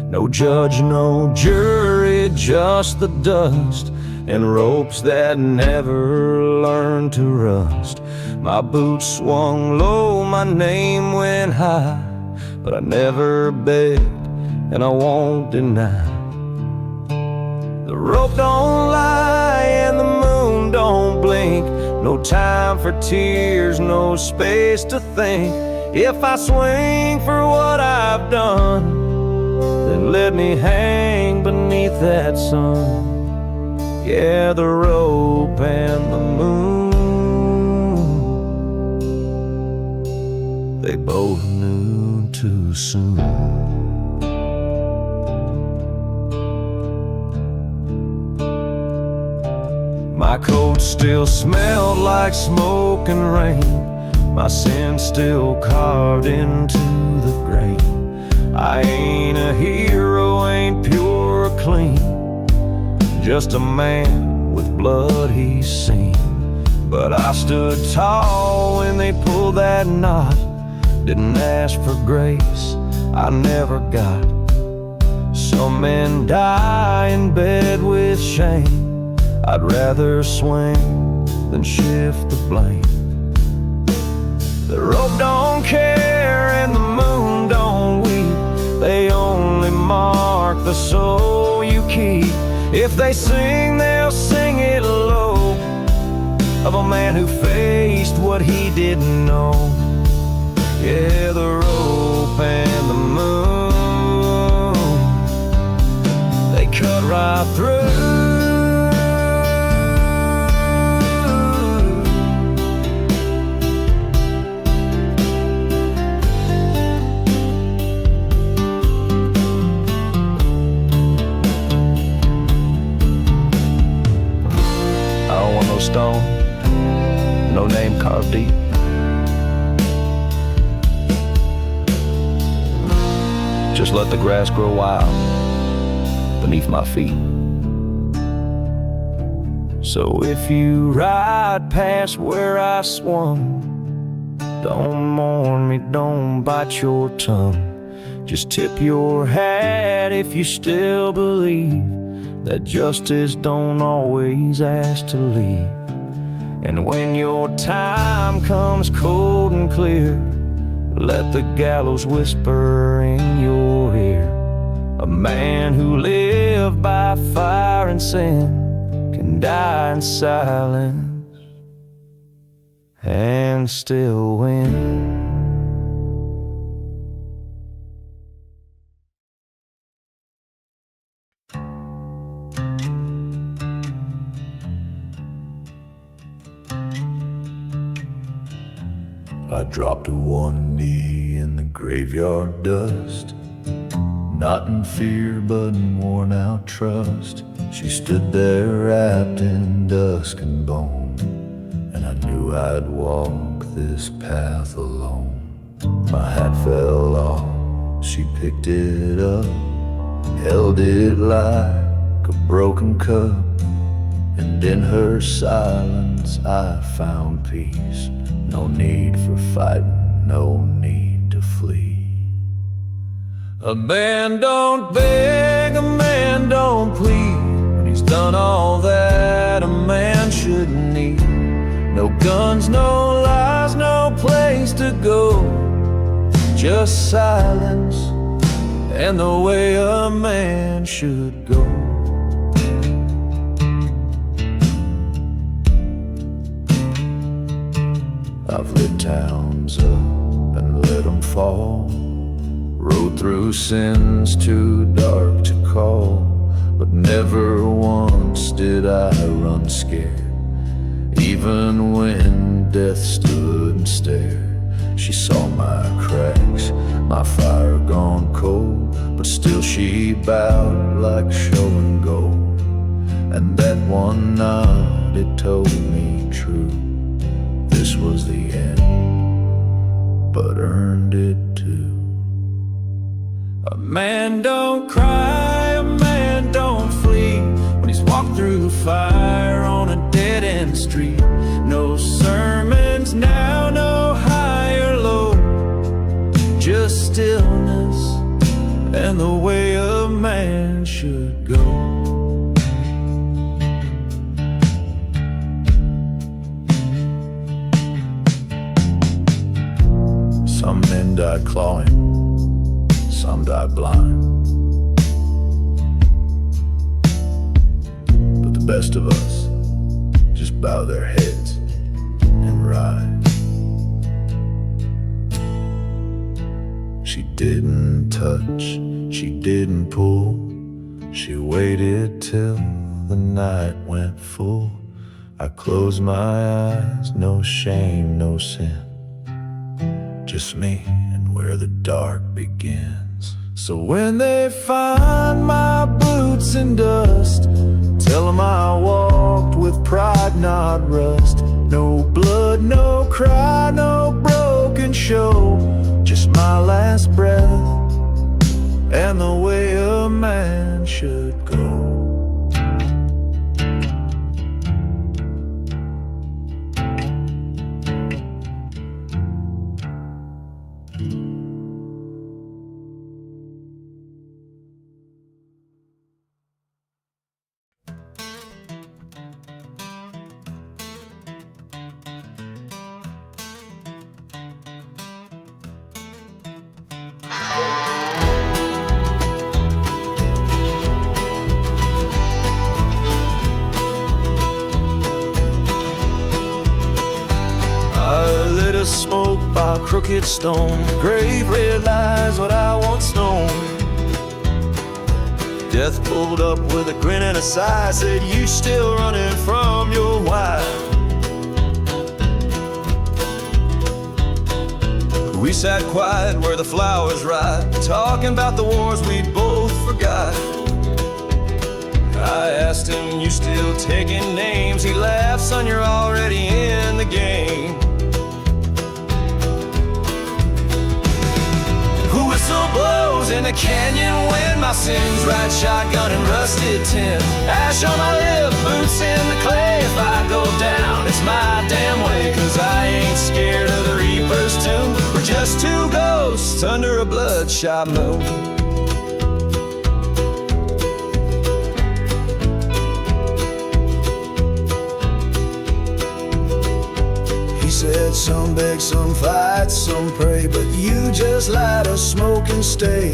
No judge, no jury, just the dust and ropes that never learn to rust. My boots swung low, my name went high, but I never begged, and I won't deny. The rope don't lie, and the moon don't blink. No time for tears, no space to think. If I swing for what I've done, then let me hang beneath that sun. Yeah, the rope and the moon, they both knew too soon. My coat still smelled like smoke and rain. My sin still carved into the grain. I ain't a hero, ain't pure or clean, just a man with blood he's seen. But I stood tall when they pulled that knot. Didn't ask for grace, I never got. Some men die in bed with shame. I'd rather swing than shift the blame. The rope don't care and the moon don't weep. They only mark the soul you keep. If they sing, they'll sing it low, of a man who faced what he didn't know. Yeah, the rope and the moon, they cut right through. stone, no name carved deep. Just let the grass grow wild beneath my feet. So if you ride past where I swung, don't mourn me, don't bite your tongue. Just tip your hat if you still believe that justice don't always ask to leave. And when your time comes cold and clear, let the gallows whisper in your ear. A man who lived by fire and sin can die in silence and still win. I dropped to one knee in the graveyard dust, not in fear but in worn out trust. She stood there wrapped in dusk and bone, and I knew I'd walk this path alone. My hat fell off, she picked it up, held it like a broken cup, and in her silence I found peace. No need for fighting, no need to flee. A man don't beg, a man don't plead, when he's done all that a man should need. No guns, no lies, no place to go, just silence and the way a man should go. I've lit towns up and let them fall, rode through sins too dark to call, but never once did I run scared. Even when death stood and stared, she saw my cracks, my fire gone cold, but still she bowed like showing gold. And that one night it told me true, this was the end, but earned it too. A man don't cry, a man don't flee, when he's walked through fire on a dead-end street. No sermons now, no high or low, just stillness and the way a man should go. Some men die clawing, some die blind, but the best of us just bow their heads and ride. She didn't touch, she didn't pull, she waited till the night went full. I closed my eyes, no shame, no sin, just me and where the dark begins. So when they find my boots in dust, tell them I walked with pride, not rust. No blood, no cry, no broken show, just my last breath and the way a man should go. Smoke by crooked stone, grave realized what I once known. Death pulled up with a grin and a sigh, said, you still running from your wife. We sat quiet where the flowers ripe, talking about the wars we'd both forgot. I asked him, you still taking names? He laughed, son, you're already in the game. Who whistle blows in the canyon when my sins ride shotgun and rusted tin? Ash on my lip, boots in the clay. If I go down, it's my damn way, 'cause I ain't scared of the Reaper's tomb. We're just two ghosts under a bloodshot moon. Said some beg, some fight, some pray, but you just light a smoke and stay.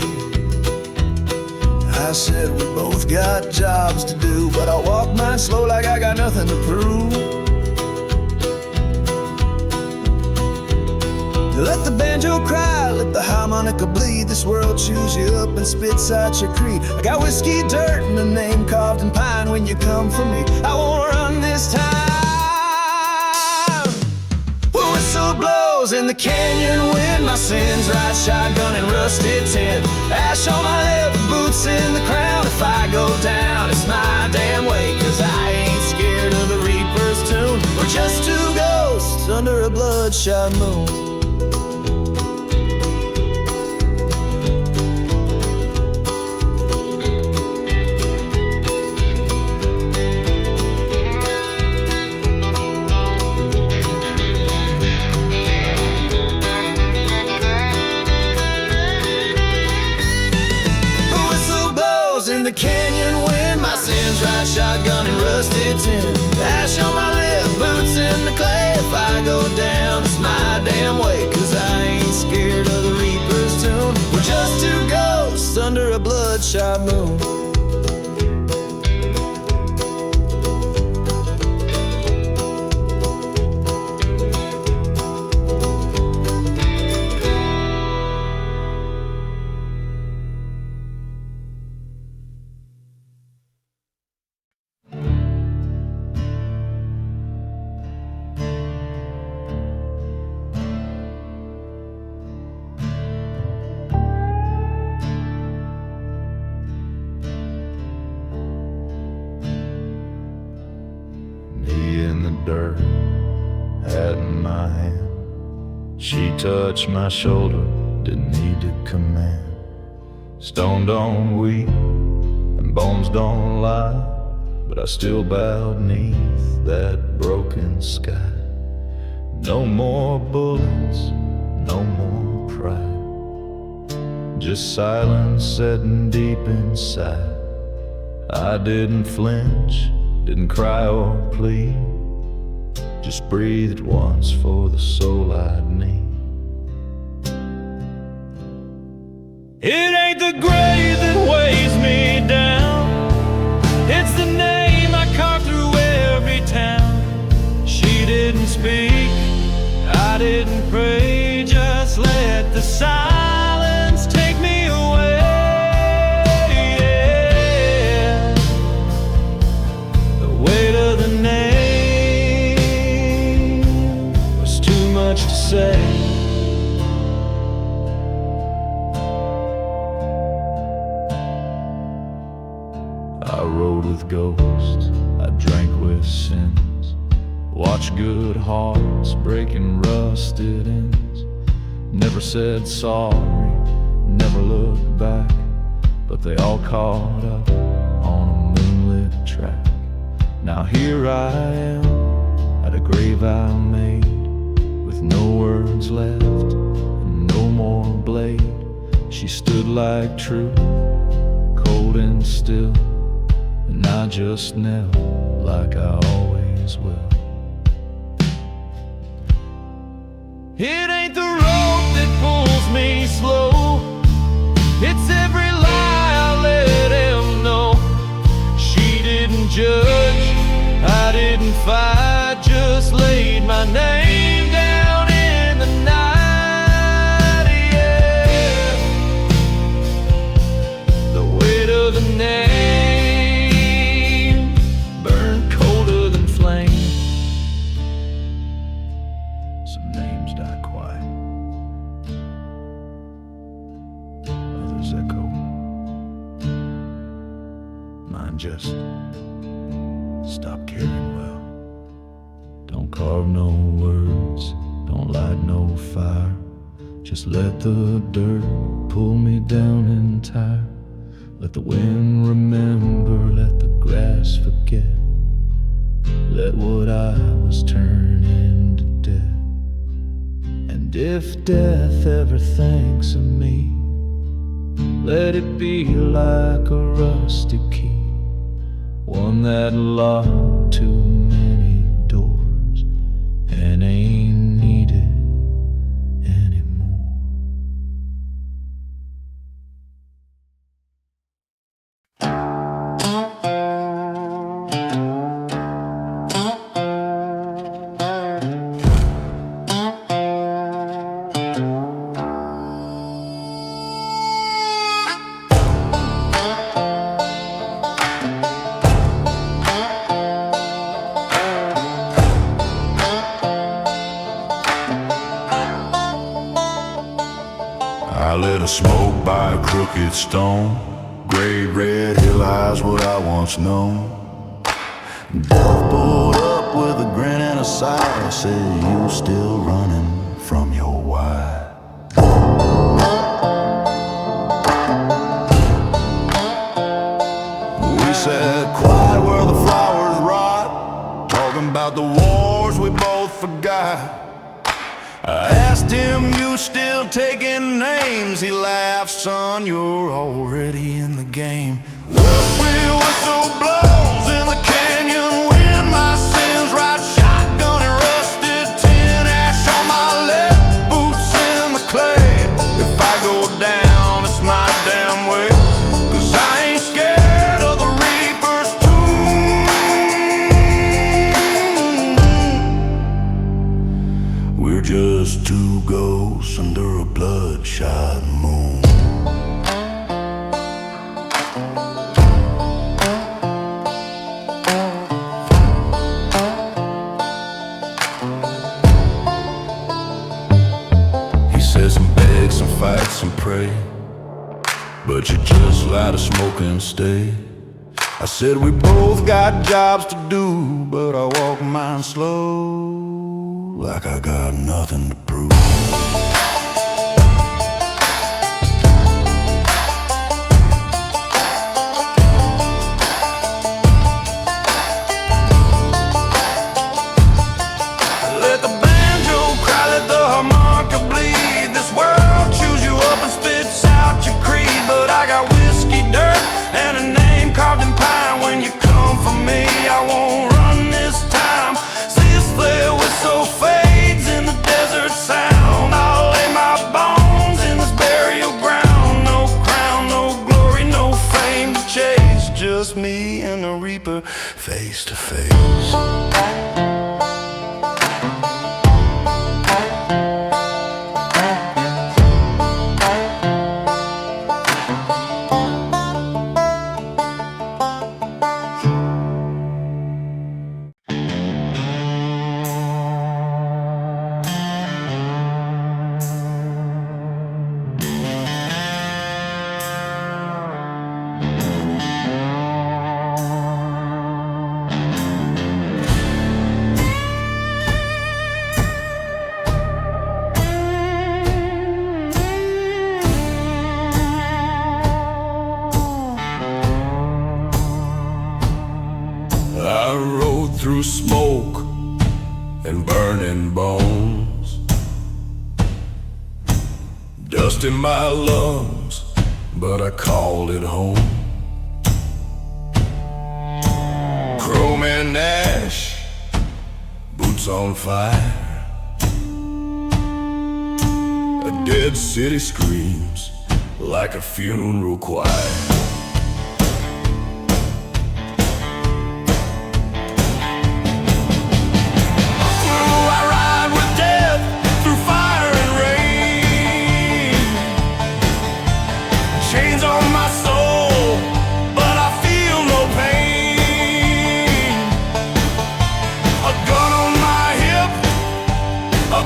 I said we both got jobs to do, but I walk mine slow like I got nothing to prove. Let the banjo cry, let the harmonica bleed. This world chews you up and spits out your creed. I got whiskey, dirt, and a name carved in pine. When you come for me, I won't run this time. Whistle blows in the canyon when my sins ride shotgun and rusted tin. Ash on my lip, boots in the crown. If I go down, it's my damn way, 'cause I ain't scared of the Reaper's tune. We're just two ghosts under a bloodshot moon. In the canyon when my sins ride shotgun and rusted tin. Ash on my lip, boots in the clay. If I go down, it's my damn way, 'cause I ain't scared of the Reaper's tune. We're just two ghosts under a bloodshot moon. Dirt, hat in my hand. She touched my shoulder, didn't need to command. Stone don't weep and bones don't lie, but I still bowed neath that broken sky. No more bullets, no more pride, just silence setting deep inside. I didn't flinch, didn't cry or plead, just breathed once for the soul I'd need. It ain't the grave that weighs me down, it's the name I carved through every town. She didn't speak, I didn't pray, just let the silence take me away. Yeah. The weight of the name was too much to say. I rode with ghosts, I drank with sins, watched good hearts breaking rusted ends. Never said sorry, never looked back, but they all caught up on a moonlit track. Now here I am at a grave I made, with no words left and no more blade. She stood like truth, cold and still, and I just knelt like I always will. It ain't the rope that pulls me slow, it's every lie I let him know. She didn't judge, I didn't fight, just laid my name down in the night. Yeah. The weight of the name burned colder than flame. Some names die quiet. mind just stop caring well. Don't carve no words, don't light no fire. Just let the dirt pull me down entire. Let the wind remember, let the grass forget. Let what I was turn into death. And if death ever thinks of me, let it be like a rusty key, one that locked too many doors and ain't needed anymore. I lit a smoke by a crooked stone. Gray red hill eyes, what I once known. Death pulled up with a grin and a sigh. I said, you still running from your wife. We sat quiet where the flowers rot, talking about the wars we both forgot. I asked him, you still taking names? He laughed, son, you're already in the game. We whistle blows in the canyon, wind my sins, ride shotgun and rusted tin, ash on my left, boots in the clay. If I go down, it's my damn way, 'cause I ain't scared of the reaper's tomb. We're just two ghosts under a bloodshot moon. He says some beg, some fight, some pray, but you just light a smoke and stay. I said we both got jobs to do, but I walk mine slow, like I got nothing to prove. Let the banjo cry, let the harmonica bleed. This world chews you up and spits out your creed, but I got whiskey dirt and a name carved in pine. When you come for me, I won't run this time. See us flare whistle fades in the desert sound. I'll lay my bones in this burial ground. No crown, no glory, no fame to chase, just me and the reaper face to face. I rode through smoke and burning bones, dust in my lungs, but I called it home. Chrome and ash, boots on fire, a dead city screams like a funeral choir.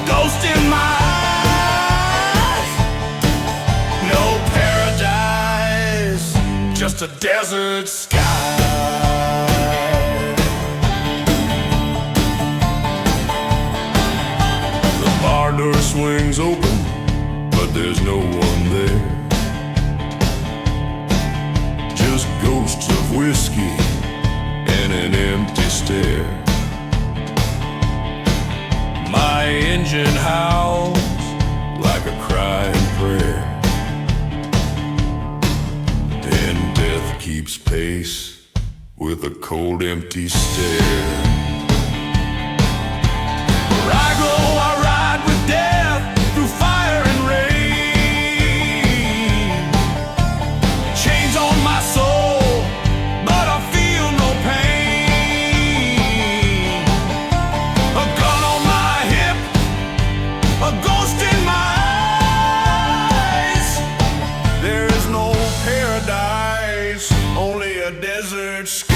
Ghost in my eyes, no paradise. just a desert sky. The bar door swings open, but there's no one there. Just ghosts of whiskey and an empty stare. My engine howls like a crying prayer, and death keeps pace with a cold empty stare. Where I go, I ride with death through fire and rain. Chains on my soul, but I feel no pain. A gun on my hip, a ghost in my eyes. There is no paradise, only a desert sky.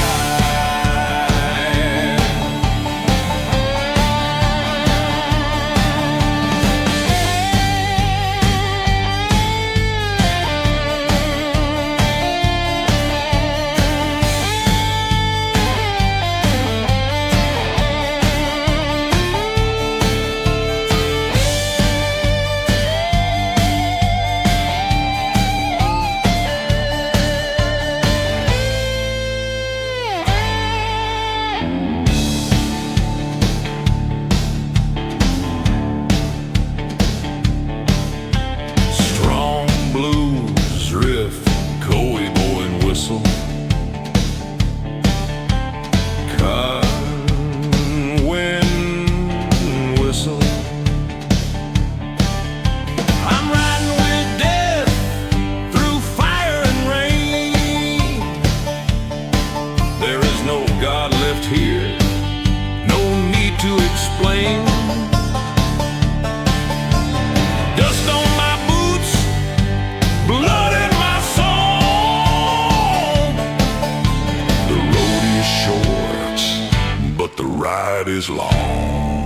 The road is short, but the ride is long.